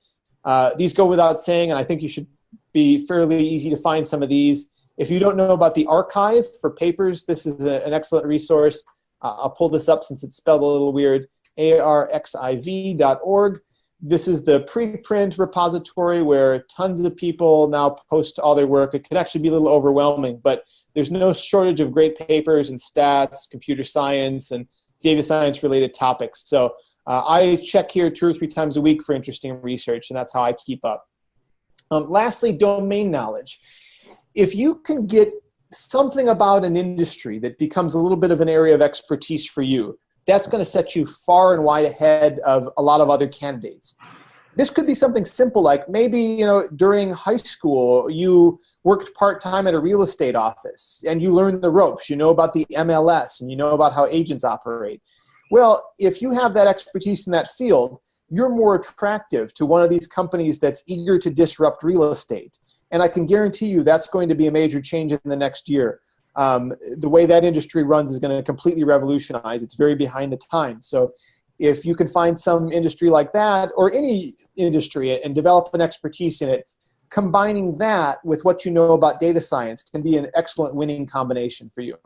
Speaker 2: These go without saying, and I think you should be fairly easy to find some of these. If you don't know about the archive for papers, this is an excellent resource. I'll pull this up since it's spelled a little weird, arxiv.org. This is the preprint repository where tons of people now post all their work. It can actually be a little overwhelming, but there's no shortage of great papers and stats, computer science, and data science related topics. So I check here 2 or 3 times a week for interesting research, and that's how I keep up. Lastly, domain knowledge. If you can get something about an industry that becomes a little bit of an area of expertise for you, that's going to set you far and wide ahead of a lot of other candidates. This could be something simple like maybe, during high school you worked part-time at a real estate office and you learned the ropes. You know about the MLS and you know about how agents operate. Well, if you have that expertise in that field, you're more attractive to one of these companies that's eager to disrupt real estate. And I can guarantee you that's going to be a major change in the next year. The way that industry runs is going to completely revolutionize. It's very behind the times. So if you can find some industry like that or any industry and develop an expertise in it, combining that with what you know about data science can be an excellent winning combination for you.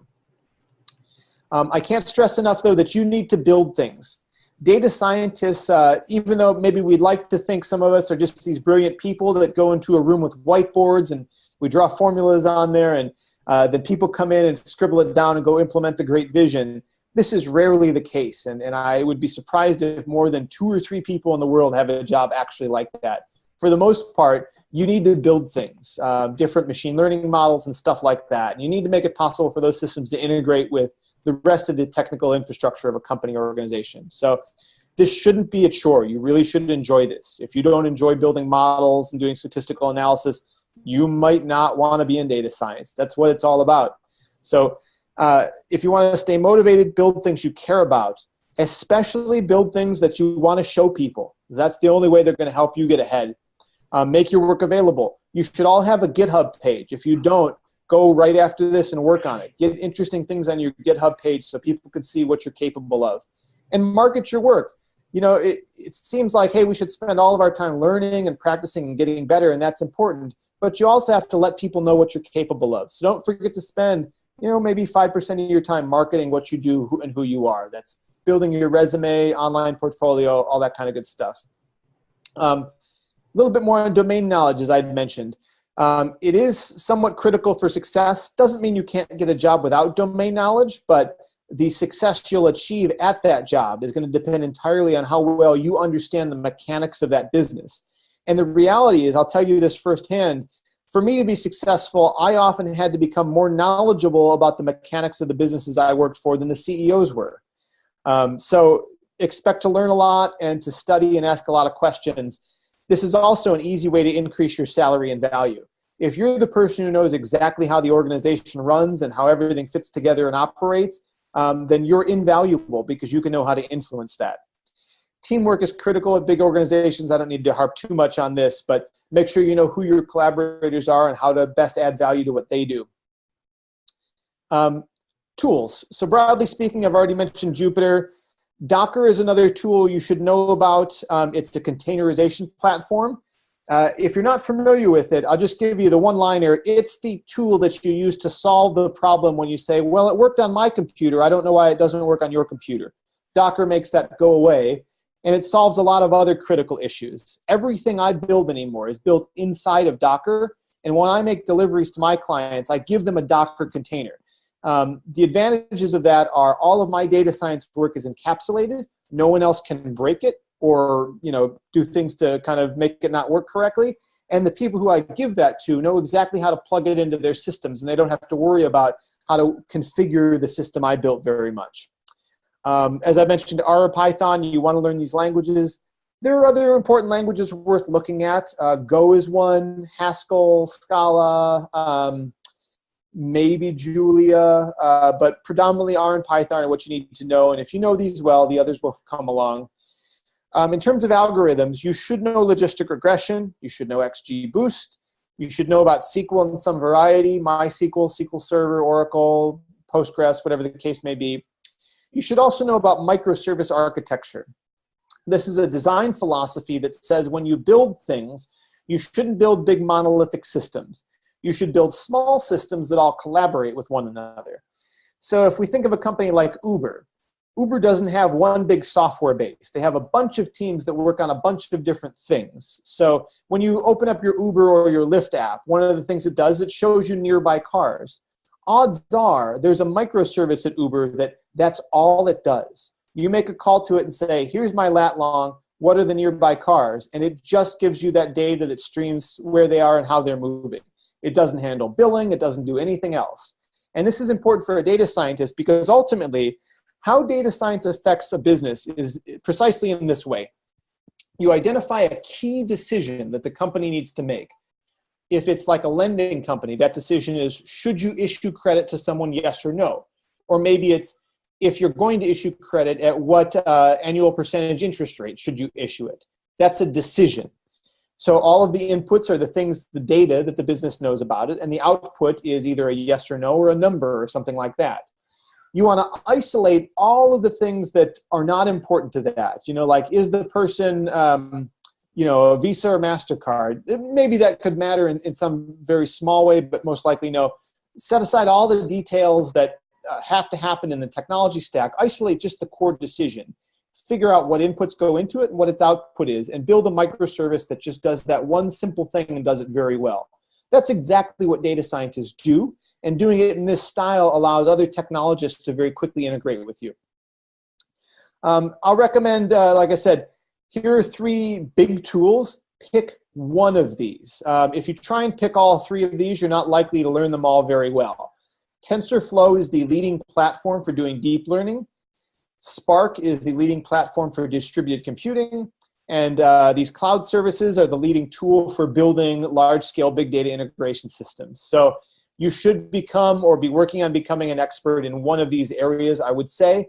Speaker 2: I can't stress enough, though, that you need to build things. Data scientists, even though maybe we'd like to think some of us are just these brilliant people that go into a room with whiteboards and we draw formulas on there and then people come in and scribble it down and go implement the great vision. This is rarely the case, and I would be surprised if more than 2 or 3 people in the world have a job actually like that. For the most part, you need to build things, different machine learning models and stuff like that. And you need to make it possible for those systems to integrate with the rest of the technical infrastructure of a company or organization. So this shouldn't be a chore. You really should enjoy this. If you don't enjoy building models and doing statistical analysis, you might not want to be in data science. That's what it's all about. So if you want to stay motivated, build things you care about, especially build things that you want to show people. That's the only way they're going to help you get ahead. Make your work available. You should all have a GitHub page. If you don't, go right after this and work on it. Get interesting things on your GitHub page so people can see what you're capable of. And market your work. It seems like, hey, we should spend all of our time learning and practicing and getting better, and that's important. But you also have to let people know what you're capable of. So don't forget to spend, maybe 5% of your time marketing what you do and who you are. That's building your resume, online portfolio, all that kind of good stuff. A little bit more on domain knowledge, as I mentioned. It is somewhat critical for success. Doesn't mean you can't get a job without domain knowledge, but the success you'll achieve at that job is going to depend entirely on how well you understand the mechanics of that business. And the reality is, I'll tell you this firsthand, for me to be successful, I often had to become more knowledgeable about the mechanics of the businesses I worked for than the CEOs were. So expect to learn a lot and to study and ask a lot of questions. This is also an easy way to increase your salary and value. If you're the person who knows exactly how the organization runs and how everything fits together and operates, then you're invaluable because you can know how to influence that. Teamwork is critical at big organizations. I don't need to harp too much on this, but make sure you know who your collaborators are and how to best add value to what they do. Tools. So broadly speaking, I've already mentioned Jupyter. Docker is another tool you should know about. It's a containerization platform. If you're not familiar with it, I'll just give you the one-liner. It's the tool that you use to solve the problem when you say, well, it worked on my computer. I don't know why it doesn't work on your computer. Docker makes that go away, and it solves a lot of other critical issues. Everything I build anymore is built inside of Docker, and when I make deliveries to my clients, I give them a Docker container. The advantages of that are all of my data science work is encapsulated. No one else can break it or do things to kind of make it not work correctly. And the people who I give that to know exactly how to plug it into their systems, and they don't have to worry about how to configure the system I built very much. As I mentioned, R or Python, you want to learn these languages. There are other important languages worth looking at. Go is one, Haskell, Scala, maybe Julia, but predominantly R and Python are what you need to know. And if you know these well, the others will come along. In terms of algorithms, you should know logistic regression. You should know XGBoost. You should know about SQL in some variety, MySQL, SQL Server, Oracle, Postgres, whatever the case may be. You should also know about microservice architecture. This is a design philosophy that says when you build things, you shouldn't build big monolithic systems. You should build small systems that all collaborate with one another. So if we think of a company like Uber, Uber doesn't have one big software base. They have a bunch of teams that work on a bunch of different things. So when you open up your Uber or your Lyft app, one of the things it does, it shows you nearby cars. Odds are there's a microservice at Uber that's all it does. You make a call to it and say, here's my lat long, what are the nearby cars? And it just gives you that data that streams where they are and how they're moving. It doesn't handle billing, it doesn't do anything else. And this is important for a data scientist because ultimately, how data science affects a business is precisely in this way. You identify a key decision that the company needs to make. If it's like a lending company, that decision is, should you issue credit to someone, yes or no? Or maybe it's, if you're going to issue credit, at what annual percentage interest rate should you issue it? That's a decision. So all of the inputs are the things, the data that the business knows about it, and the output is either a yes or no or a number or something like that. You want to isolate all of the things that are not important to that. You know, like, is the person, you know, a Visa or MasterCard? Maybe that could matter in some very small way, but most likely no. Set aside all the details that have to happen in the technology stack. Isolate just the core decision. Figure out what inputs go into it and what its output is, and build a microservice that just does that one simple thing and does it very well. That's exactly what data scientists do, and doing it in this style allows other technologists to very quickly integrate with you. I'll recommend, like I said, here are 3 big tools. Pick one of these. If you try and pick all 3 of these, you're not likely to learn them all very well. TensorFlow is the leading platform for doing deep learning. Spark is the leading platform for distributed computing. And these cloud services are the leading tool for building large-scale big data integration systems. So you should become or be working on becoming an expert in one of these areas, I would say.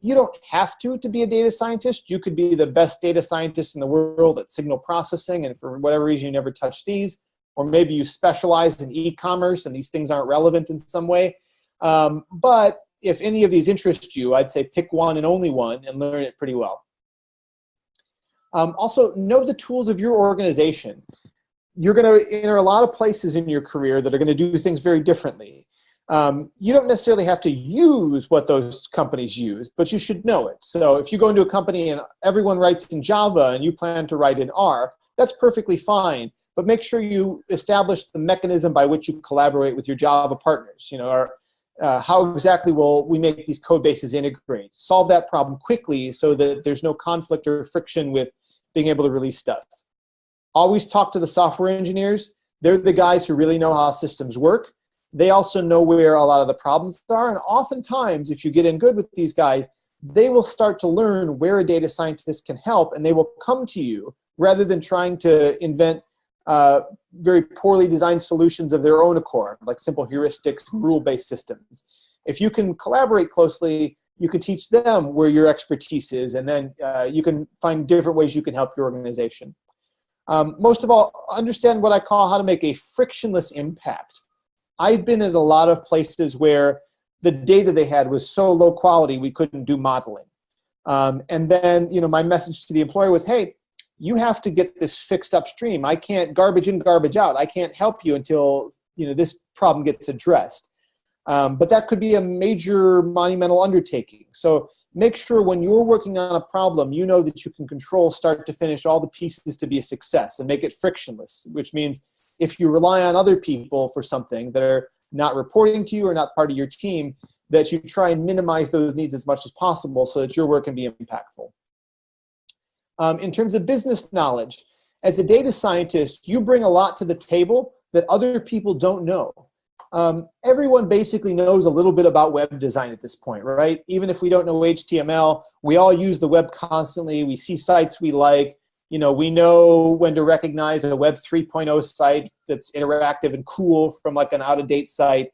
Speaker 2: You don't have to be a data scientist. You could be the best data scientist in the world at signal processing, and for whatever reason you never touch these. Or maybe you specialize in e-commerce and these things aren't relevant in some way. But if any of these interest you, I'd say pick one and only one and learn it pretty well. Also, know the tools of your organization. You're going to enter a lot of places in your career that are going to do things very differently. You don't necessarily have to use what those companies use, but you should know it. So if you go into a company and everyone writes in Java and you plan to write in R, that's perfectly fine. But make sure you establish the mechanism by which you collaborate with your Java partners. You know, how exactly will we make these code bases integrate? Solve that problem quickly so that there's no conflict or friction with being able to release stuff. Always talk to the software engineers. They're the guys who really know how systems work. They also know where a lot of the problems are. And oftentimes, if you get in good with these guys, they will start to learn where a data scientist can help, and they will come to you rather than trying to invent very poorly designed solutions of their own accord, like simple heuristics, rule-based systems. If you can collaborate closely, you can teach them where your expertise is, and then you can find different ways you can help your organization. Most of all, understand what I call how to make a frictionless impact. I've been in a lot of places where the data they had was so low quality we couldn't do modeling. And then, you know, my message to the employer was, hey, you have to get this fixed upstream. I can't garbage in, garbage out. I can't help you until, you know, this problem gets addressed. But that could be a major monumental undertaking. So make sure when you're working on a problem, you know that you can control start to finish all the pieces to be a success and make it frictionless, which means if you rely on other people for something that are not reporting to you or not part of your team, that you try and minimize those needs as much as possible so that your work can be impactful. In terms of business knowledge, as a data scientist, you bring a lot to the table that other people don't know. Everyone basically knows a little bit about web design at this point, right? Even if we don't know HTML, we all use the web constantly. We see sites we like. You know, we know when to recognize a Web 3.0 site that's interactive and cool from like an out-of-date site.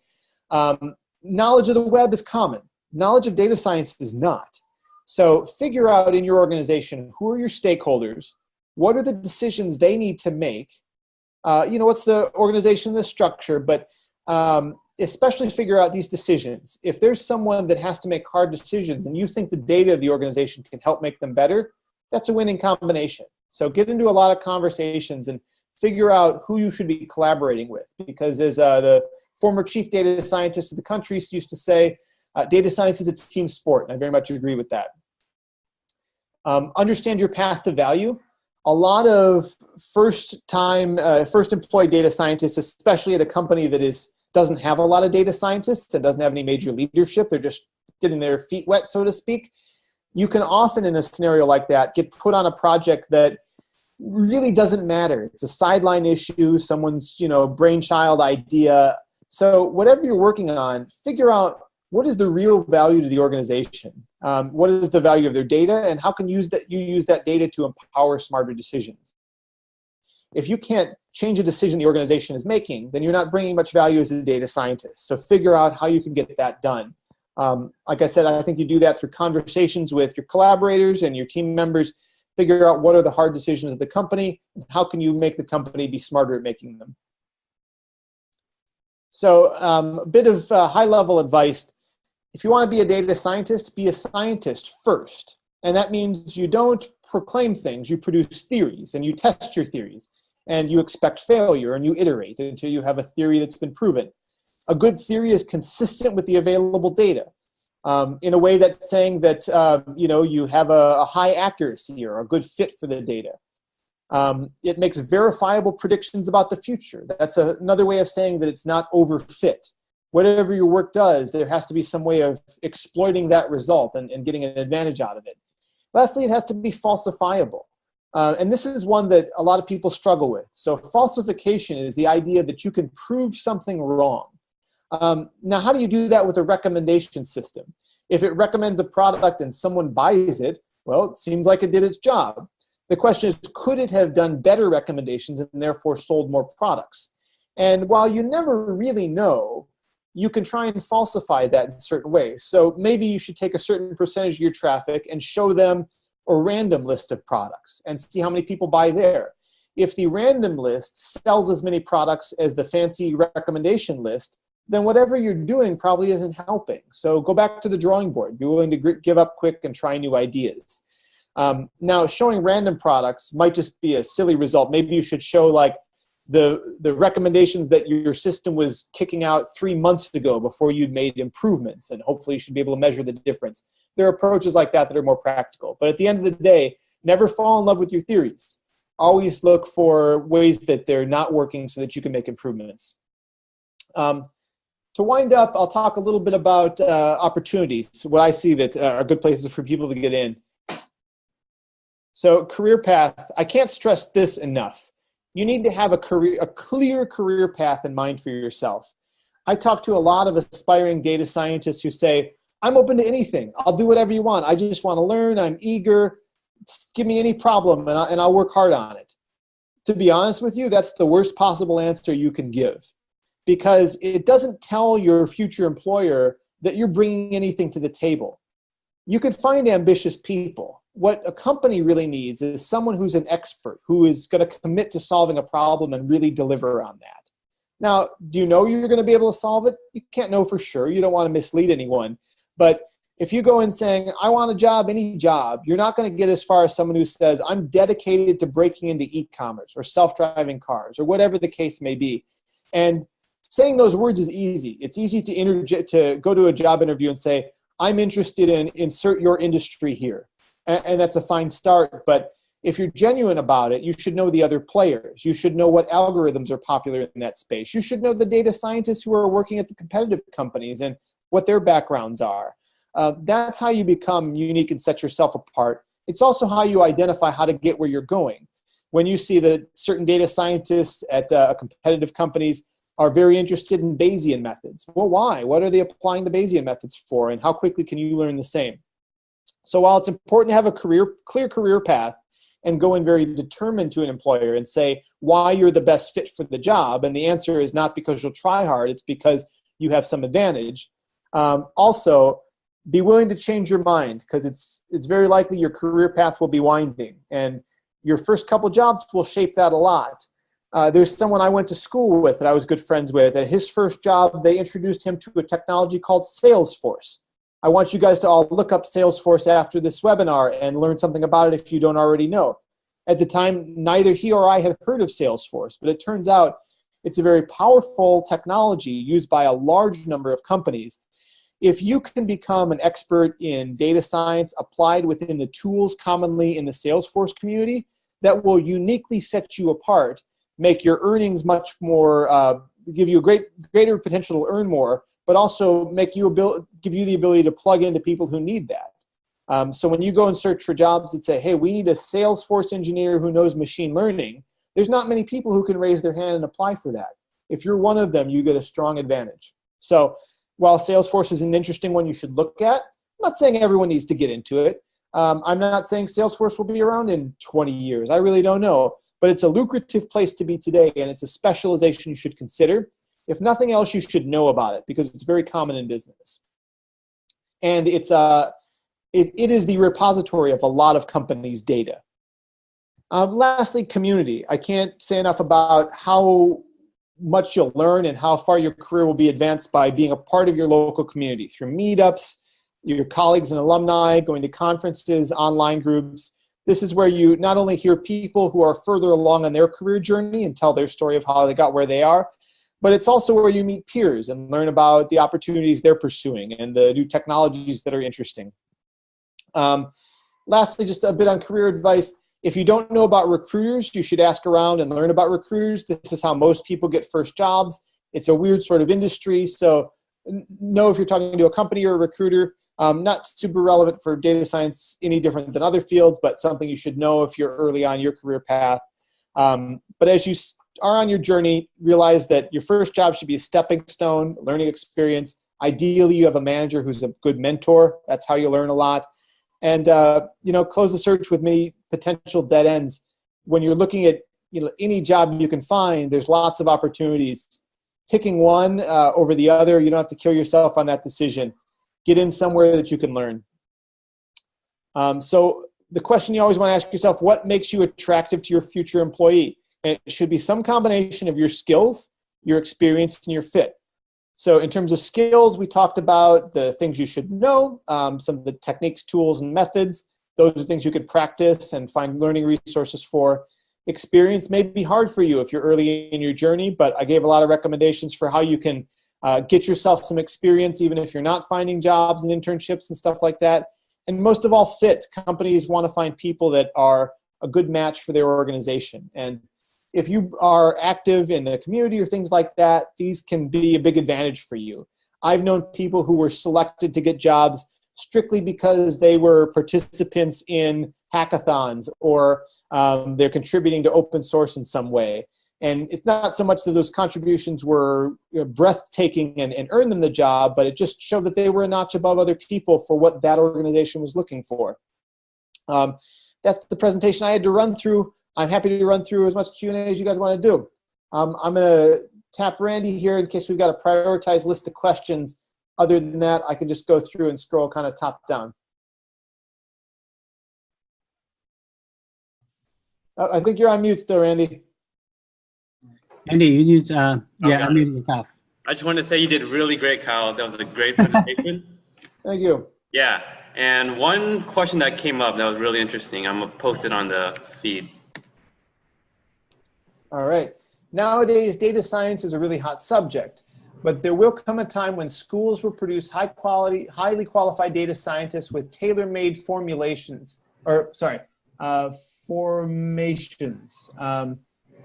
Speaker 2: Knowledge of the web is common. Knowledge of data science is not. So figure out in your organization, who are your stakeholders? What are the decisions they need to make? You know, what's the organization, the structure, but especially figure out these decisions. If there's someone that has to make hard decisions and you think the data of the organization can help make them better, that's a winning combination. So get into a lot of conversations and figure out who you should be collaborating with. Because as the former chief data scientist of the country used to say, data science is a team sport, and I very much agree with that. Understand your path to value. A lot of first employee data scientists, especially at a company that doesn't have a lot of data scientists and doesn't have any major leadership, they're just getting their feet wet, so to speak. You can often, in a scenario like that, get put on a project that really doesn't matter. It's a sideline issue, someone's, you know, brainchild idea. So whatever you're working on, figure out what is the real value to the organization. What is the value of their data, and how can you use that data to empower smarter decisions? If you can't change a decision the organization is making, then you're not bringing much value as a data scientist. So figure out how you can get that done. Like I said, I think you do that through conversations with your collaborators and your team members. Figure out what are the hard decisions of the company, and how can you make the company be smarter at making them. So a bit of high-level advice. If you want to be a data scientist, be a scientist first. And that means you don't proclaim things, you produce theories, and you test your theories. And you expect failure, and you iterate until you have a theory that's been proven. A good theory is consistent with the available data in a way that's saying that you know, you have a high accuracy or a good fit for the data. It makes verifiable predictions about the future. That's another way of saying that it's not overfit. Whatever your work does, there has to be some way of exploiting that result and getting an advantage out of it. Lastly, it has to be falsifiable. And this is one that a lot of people struggle with. So falsification is the idea that you can prove something wrong. Now, how do you do that with a recommendation system? If it recommends a product and someone buys it, well, it seems like it did its job. The question is, could it have done better recommendations and therefore sold more products? And while you never really know, you can try and falsify that in certain ways. So maybe you should take a certain percentage of your traffic and show them a random list of products and see how many people buy there. If the random list sells as many products as the fancy recommendation list, then whatever you're doing probably isn't helping. So go back to the drawing board. Be willing to give up quick and try new ideas. Now, showing random products might just be a silly result. Maybe you should show like the recommendations that your system was kicking out 3 months ago before you'd made improvements, and hopefully you should be able to measure the difference. There are approaches like that that are more practical. But at the end of the day, never fall in love with your theories. Always look for ways that they're not working so that you can make improvements. To wind up, I'll talk a little bit about opportunities, what I see that are good places for people to get in. So career path, I can't stress this enough. You need to have a clear career path in mind for yourself. I talk to a lot of aspiring data scientists who say, I'm open to anything. I'll do whatever you want. I just want to learn. I'm eager. Give me any problem and I'll work hard on it. To be honest with you, that's the worst possible answer you can give, because it doesn't tell your future employer that you're bringing anything to the table. You could find ambitious people. What a company really needs is someone who's an expert, who is going to commit to solving a problem and really deliver on that. Now, do you know you're going to be able to solve it? You can't know for sure. You don't want to mislead anyone. But if you go in saying, I want a job, any job, you're not going to get as far as someone who says, I'm dedicated to breaking into e-commerce or self-driving cars or whatever the case may be. And saying those words is easy. It's easy to go to a job interview and say, I'm interested in insert your industry here. And that's a fine start. But if you're genuine about it, you should know the other players. You should know what algorithms are popular in that space. You should know the data scientists who are working at the competitive companies and what their backgrounds are. That's how you become unique and set yourself apart. It's also how you identify how to get where you're going. When you see that certain data scientists at competitive companies are very interested in Bayesian methods. Well, why? What are they applying the Bayesian methods for, and how quickly can you learn the same? So while it's important to have a clear career path and go in very determined to an employer and say why you're the best fit for the job, and the answer is not because you'll try hard, it's because you have some advantage. Also, be willing to change your mind, because it's very likely your career path will be winding, and your first couple jobs will shape that a lot. There's someone I went to school with that I was good friends with. At his first job, they introduced him to a technology called Salesforce. I want you guys to all look up Salesforce after this webinar and learn something about it if you don't already know. At the time, neither he or I had heard of Salesforce, but it turns out it's a very powerful technology used by a large number of companies. If you can become an expert in data science applied within the tools commonly in the Salesforce community, that will uniquely set you apart, make your earnings much more, give you a greater potential to earn more, but also give you the ability to plug into people who need that. So when you go and search for jobs that say, hey, we need a Salesforce engineer who knows machine learning, there's not many people who can raise their hand and apply for that. If you're one of them, you get a strong advantage. So while Salesforce is an interesting one you should look at, I'm not saying everyone needs to get into it. I'm not saying Salesforce will be around in 20 years. I really don't know. But it's a lucrative place to be today, and it's a specialization you should consider. If nothing else, you should know about it, because it's very common in business. And it is the repository of a lot of companies' data. Lastly, community. I can't say enough about how much you'll learn and how far your career will be advanced by being a part of your local community through meetups, your colleagues and alumni, going to conferences, online groups. This is where you not only hear people who are further along on their career journey and tell their story of how they got where they are, but it's also where you meet peers and learn about the opportunities they're pursuing and the new technologies that are interesting. Lastly, just a bit on career advice. If you don't know about recruiters, you should ask around and learn about recruiters. This is how most people get first jobs. It's a weird sort of industry, so know if you're talking to a company or a recruiter. Not super relevant for data science, any different than other fields, but something you should know if you're early on your career path. But as you are on your journey, realize that your first job should be a stepping stone, learning experience. Ideally, you have a manager who's a good mentor. That's how you learn a lot. And close the search with many potential dead ends. When you're looking at any job you can find, there's lots of opportunities. Picking one over the other, you don't have to kill yourself on that decision. Get in somewhere that you can learn. So the question you always want to ask yourself, what makes you attractive to your future employee? And it should be some combination of your skills, your experience, and your fit. So in terms of skills, we talked about the things you should know, some of the techniques, tools, and methods. Those are things you could practice and find learning resources for. Experience may be hard for you if you're early in your journey, but I gave a lot of recommendations for how you can get yourself some experience even if you're not finding jobs and internships and stuff like that. And most of all, fit. Companies want to find people that are a good match for their organization. And if you are active in the community or things like that, these can be a big advantage for you. I've known people who were selected to get jobs strictly because they were participants in hackathons or they're contributing to open source in some way. And it's not so much that those contributions were breathtaking and earned them the job, but it just showed that they were a notch above other people for what that organization was looking for. That's the presentation I had to run through. I'm happy to run through as much Q&A as you guys want to do. I'm going to tap Randy here in case we've got a prioritized list of questions. Other than that, I can just go through and scroll kind of top down. I think you're on mute still, Randy.
Speaker 3: Andy, you need, unmute yourself.
Speaker 1: I just want to say you did really great, Kyle. That was a great presentation.
Speaker 2: Thank you.
Speaker 1: Yeah, and one question that came up that was really interesting, I'm going to post it on the feed.
Speaker 2: All right. Nowadays, data science is a really hot subject, but there will come a time when schools will produce highly qualified data scientists with tailor-made formations.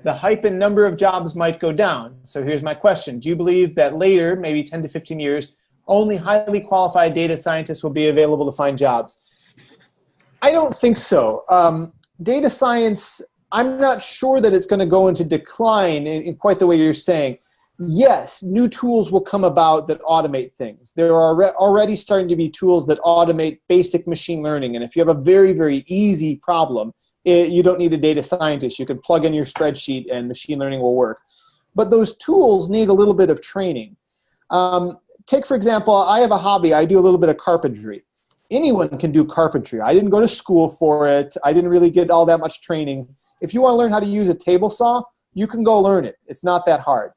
Speaker 2: The hype and number of jobs might go down. So here's my question. Do you believe that later, maybe 10 to 15 years, only highly qualified data scientists will be available to find jobs? I don't think so. Data science, I'm not sure that it's going to go into decline in quite the way you're saying. Yes, new tools will come about that automate things. There are already starting to be tools that automate basic machine learning. And if you have a very, very easy problem, you don't need a data scientist. You can plug in your spreadsheet and machine learning will work. But those tools need a little bit of training. Take, for example, I have a hobby. I do a little bit of carpentry. Anyone can do carpentry. I didn't go to school for it. I didn't really get all that much training. If you want to learn how to use a table saw, you can go learn it. It's not that hard.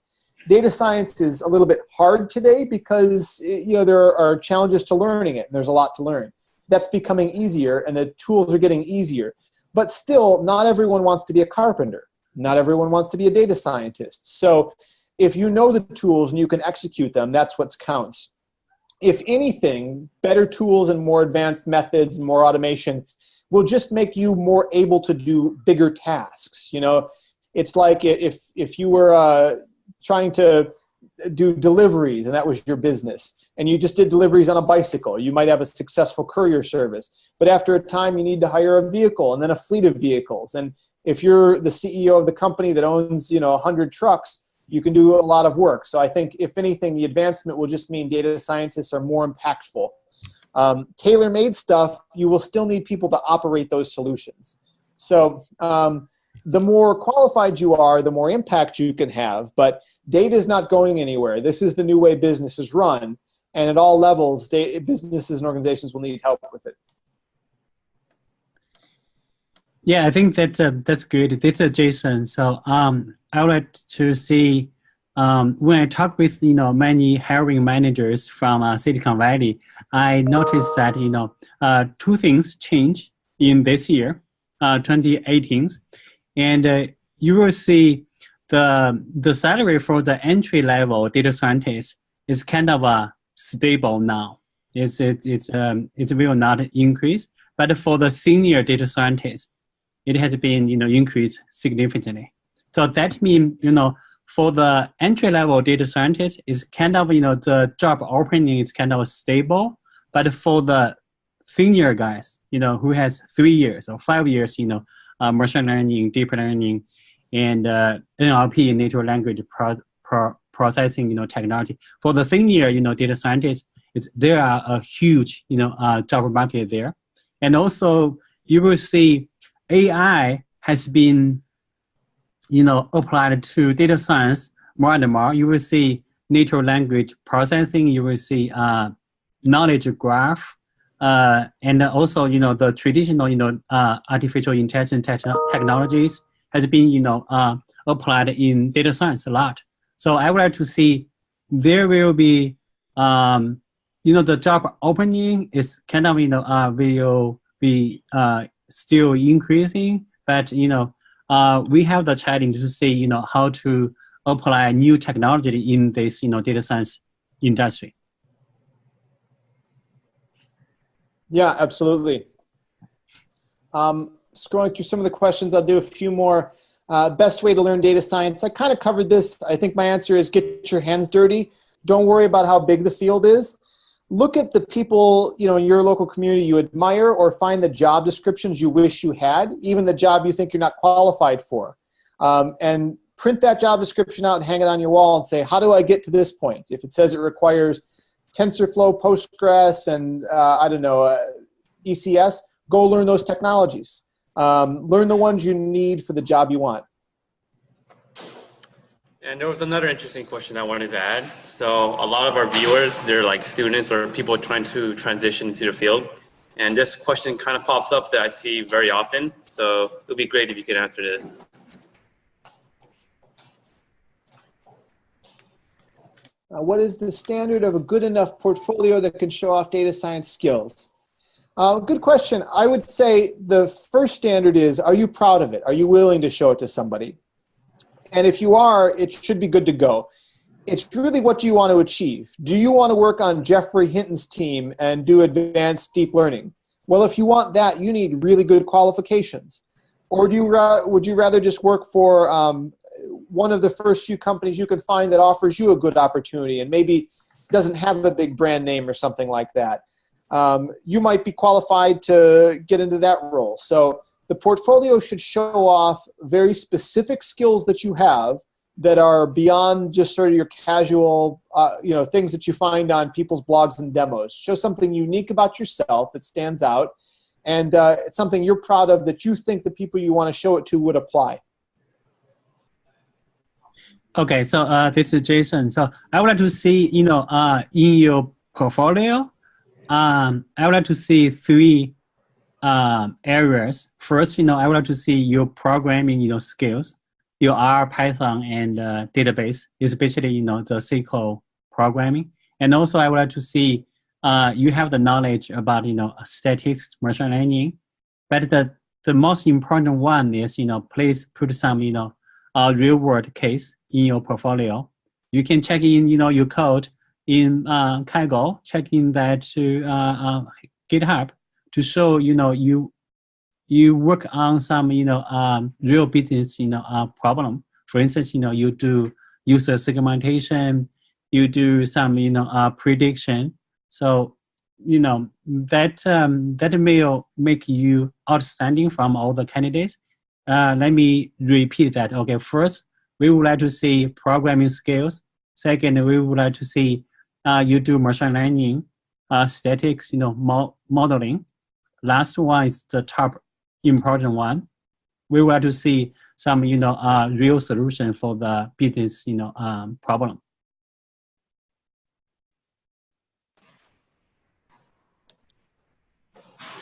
Speaker 2: Data science is a little bit hard today because there are challenges to learning it, and there's a lot to learn. That's becoming easier, and the tools are getting easier. But still, not everyone wants to be a carpenter. Not everyone wants to be a data scientist. So if you know the tools and you can execute them, that's what counts. If anything, better tools and more advanced methods and more automation will just make you more able to do bigger tasks. It's like if you were trying to do deliveries and that was your business and you just did deliveries on a bicycle, you might have a successful courier service. But after a time, you need to hire a vehicle and then a fleet of vehicles. And if you're the CEO of the company that owns 100 trucks, you can do a lot of work. So I think, if anything, the advancement will just mean data scientists are more impactful. Tailor-made stuff, you will still need people to operate those solutions. So the more qualified you are, the more impact you can have. But data is not going anywhere. This is the new way business is run. And at all levels, businesses and organizations will need help with it.
Speaker 3: Yeah, I think that's good. That's Jason. So I would like to see when I talk with many hiring managers from Silicon Valley, I noticed that two things change in this year, 2018, and you will see the salary for the entry level data scientist is kind of stable now. It will not increase, but for the senior data scientist, it has been increased significantly. So that means for the entry level data scientist is kind of the job opening is kind of stable, but for the senior guys who has 3 years or 5 years machine learning, deep learning, and NLP, natural language processing technology, for the senior data scientists, there are a huge job market there, and also you will see AI has been, applied to data science more and more. You will see natural language processing. You will see knowledge graph, and also the traditional artificial intelligence technologies has been applied in data science a lot. So I would like to see there will be the job opening is kind of will be still increasing, but we have the challenge to see how to apply new technology in this data science industry.
Speaker 2: Yeah, absolutely. Scrolling through some of the questions, I'll do a few more. Best way to learn data science. I kind of covered this. I think my answer is get your hands dirty. Don't worry about how big the field is. Look at the people in your local community you admire, or find the job descriptions you wish you had, even the job you think you're not qualified for. And print that job description out and hang it on your wall and say, how do I get to this point? If it says it requires TensorFlow, Postgres, and ECS, go learn those technologies. Learn the ones you need for the job you want.
Speaker 1: And there was another interesting question I wanted to add. So a lot of our viewers, they're like students or people trying to transition into the field. And this question kind of pops up that I see very often. So it would be great if you could answer this.
Speaker 2: What is the standard of a good enough portfolio that can show off data science skills? Good question. I would say the first standard is, are you proud of it? Are you willing to show it to somebody? And if you are, it should be good to go. It's really, what do you want to achieve? Do you want to work on Jeffrey Hinton's team and do advanced deep learning? Well, if you want that, you need really good qualifications. Or would you rather just work for one of the first few companies you could find that offers you a good opportunity and maybe doesn't have a big brand name or something like that? You might be qualified to get into that role. So the portfolio should show off very specific skills that you have that are beyond just sort of your casual, things that you find on people's blogs and demos. Show something unique about yourself that stands out, and it's something you're proud of that you think the people you want to show it to would apply.
Speaker 3: Okay, so this is Jason. So I would like to see, in your portfolio, I would like to see three areas. First, I would like to see your programming, skills, your R, Python, and database, especially, the SQL programming. And also, I would like to see you have the knowledge about, statistics, machine learning. But the most important one is, please put some, real world case in your portfolio. You can check in, your code in Kaggle, check in that to GitHub to show, you work on some, real business, problem. For instance, you do user segmentation, you do some, prediction. So, that may make you outstanding from all the candidates. Let me repeat that. Okay, first, we would like to see programming skills. Second, we would like to see you do machine learning, statistics, modeling. Last one is the top important one. We would like to see some, real solution for the business, problem.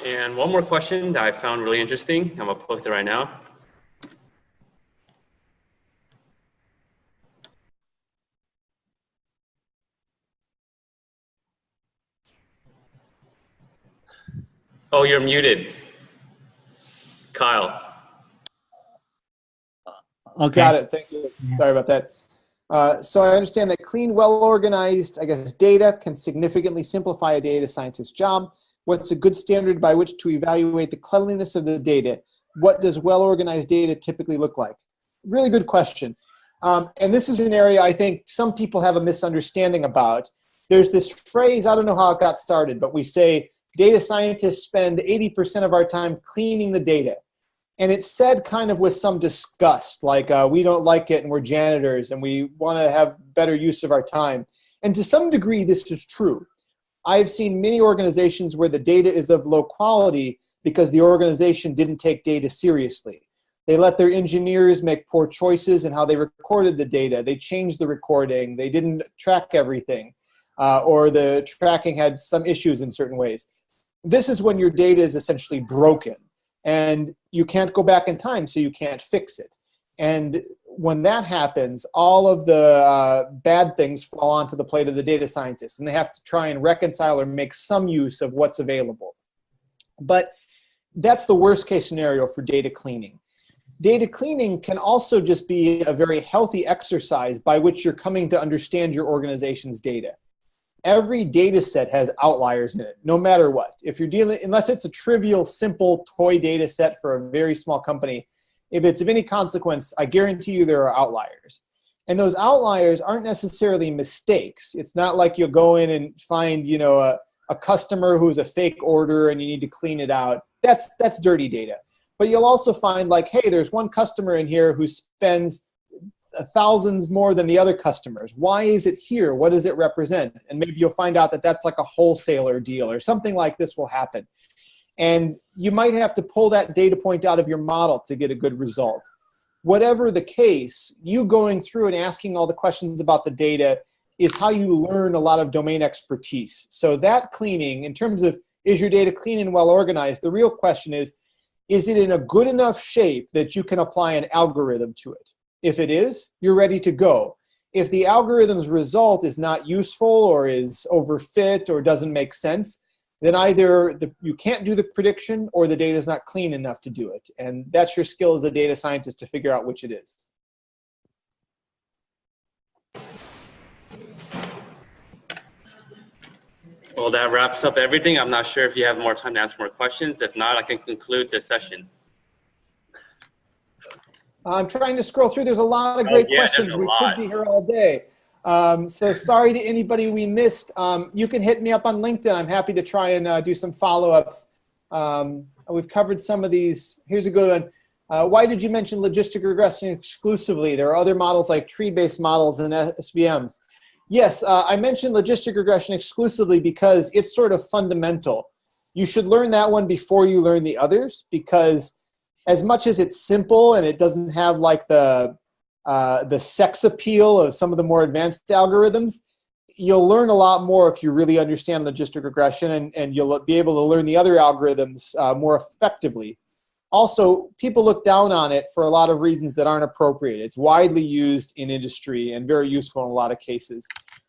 Speaker 1: And one more question that I found really interesting. I'm gonna post it right now. Oh, you're muted, Kyle.
Speaker 3: Okay.
Speaker 2: Got it. Thank you. Sorry about that. So I understand that clean, well-organized, data can significantly simplify a data scientist's job. What's a good standard by which to evaluate the cleanliness of the data? What does well-organized data typically look like? Really good question. And this is an area I think some people have a misunderstanding about. There's this phrase, I don't know how it got started, but we say data scientists spend 80% of our time cleaning the data. And it's said kind of with some disgust, like we don't like it and we're janitors and we want to have better use of our time. And to some degree, this is true. I've seen many organizations where the data is of low quality because the organization didn't take data seriously. They let their engineers make poor choices in how they recorded the data. They changed the recording. They didn't track everything, or the tracking had some issues in certain ways. This is when your data is essentially broken. And you can't go back in time, so you can't fix it. And when that happens, all of the bad things fall onto the plate of the data scientists, and they have to try and reconcile or make some use of what's available. But that's the worst case scenario for data cleaning. Data cleaning can also just be a very healthy exercise by which you're coming to understand your organization's data. Every data set has outliers in it, no matter what. If you're dealing, unless it's a trivial, simple toy data set for a very small company, if it's of any consequence, I guarantee you there are outliers. And those outliers aren't necessarily mistakes. It's not like you'll go in and find, a customer who's a fake order and you need to clean it out. That's dirty data. But you'll also find like, hey, there's one customer in here who spends thousands more than the other customers. Why is it here? What does it represent? And maybe you'll find out that that's like a wholesaler deal or something like this will happen. And you might have to pull that data point out of your model to get a good result. Whatever the case, you going through and asking all the questions about the data is how you learn a lot of domain expertise. So that cleaning, in terms of is your data clean and well organized, the real question is it in a good enough shape that you can apply an algorithm to it? If it is, you're ready to go. If the algorithm's result is not useful or is overfit or doesn't make sense, then either you can't do the prediction or the data is not clean enough to do it. And that's your skill as a data scientist to figure out which it is.
Speaker 1: Well, that wraps up everything. I'm not sure if you have more time to ask more questions. If not, I can conclude this session.
Speaker 2: I'm trying to scroll through. There's a lot of great questions. We could be here all day. So sorry to anybody we missed. You can hit me up on LinkedIn. I'm happy to try and do some follow-ups. We've covered some of these. Here's a good one. Why did you mention logistic regression exclusively? There are other models like tree-based models and SVMs. Yes, I mentioned logistic regression exclusively because it's sort of fundamental. You should learn that one before you learn the others, because as much as it's simple and it doesn't have like the sex appeal of some of the more advanced algorithms, you'll learn a lot more if you really understand logistic regression, and you'll be able to learn the other algorithms more effectively. Also, people look down on it for a lot of reasons that aren't appropriate. It's widely used in industry and very useful in a lot of cases.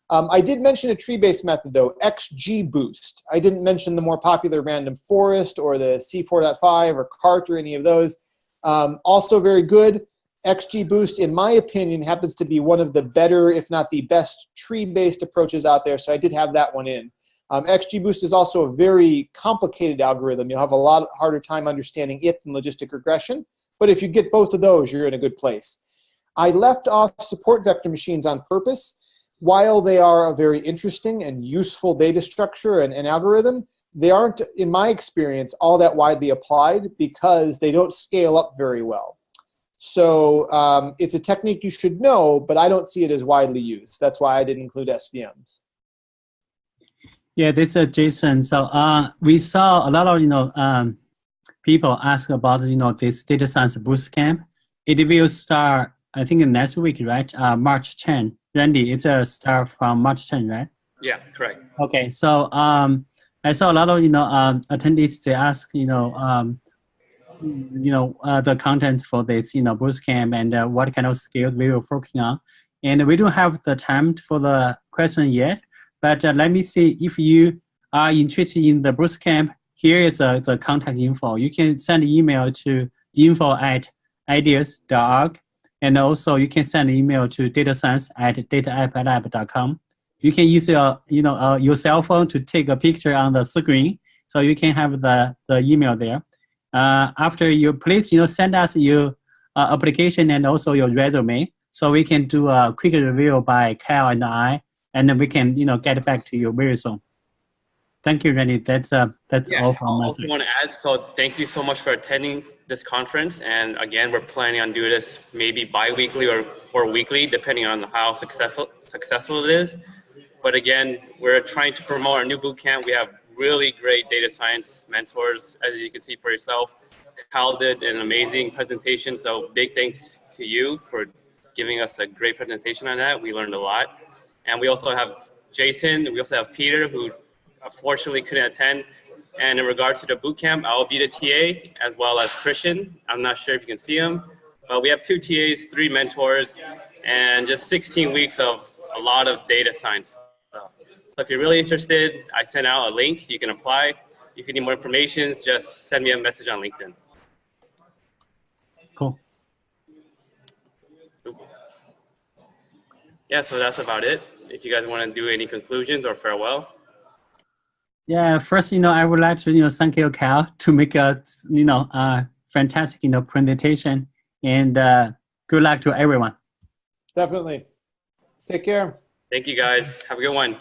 Speaker 2: I did mention a tree-based method, though, XGBoost. I didn't mention the more popular random forest or the C4.5 or CART or any of those. Also very good. XGBoost, in my opinion, happens to be one of the better, if not the best, tree-based approaches out there, so I did have that one in. XGBoost is also a very complicated algorithm. You'll have a lot harder time understanding it than logistic regression, but if you get both of those, you're in a good place. I left off support vector machines on purpose. While they are a very interesting and useful data structure and algorithm, they aren't, in my experience, all that widely applied because they don't scale up very well. So it's a technique you should know, but I don't see it as widely used. That's why I didn't include SVMs.
Speaker 3: Yeah, this is Jason. So we saw a lot of people ask about this data science bootcamp. It will start, I think, next week, right? March 10. Randy, it's a start from March 10, right?
Speaker 1: Yeah, correct.
Speaker 3: Okay, so I saw a lot of attendees. They ask the content for this bootcamp and what kind of skills we were focusing on, and we don't have the time for the question yet. But let me see if you are interested in the bootcamp. Here is the contact info. You can send an email to info@ideas.org, and also you can send an email to datascience@dataappalab.com. You can use your cell phone to take a picture on the screen, so you can have the email there. After you please send us your application and also your resume, so we can do a quick review by Kyle and I. And then we can, get back to you very soon. Thank you, Randy. That's all from
Speaker 1: I
Speaker 3: us.
Speaker 1: also want to add, so thank you so much for attending this conference. And again, we're planning on doing this maybe bi-weekly or weekly, depending on how successful it is. But again, we're trying to promote our new bootcamp. We have really great data science mentors, as you can see for yourself. Kyle did an amazing presentation, so big thanks to you for giving us a great presentation on that. We learned a lot. And we also have Jason, we also have Peter, who unfortunately couldn't attend. And in regards to the bootcamp, I'll be the TA as well as Christian. I'm not sure if you can see him, but we have 2 TAs, 3 mentors, and just 16 weeks of a lot of data science stuff. So if you're really interested, I sent out a link. You can apply. If you need more information, just send me a message on LinkedIn.
Speaker 3: Cool.
Speaker 1: Yeah, so that's about it. If you guys want to do any conclusions or farewell.
Speaker 3: Yeah, first, I would like to, thank you, Kyle, to make a, fantastic, presentation, and good luck to everyone.
Speaker 2: Definitely. Take care.
Speaker 1: Thank you, guys. Have a good one.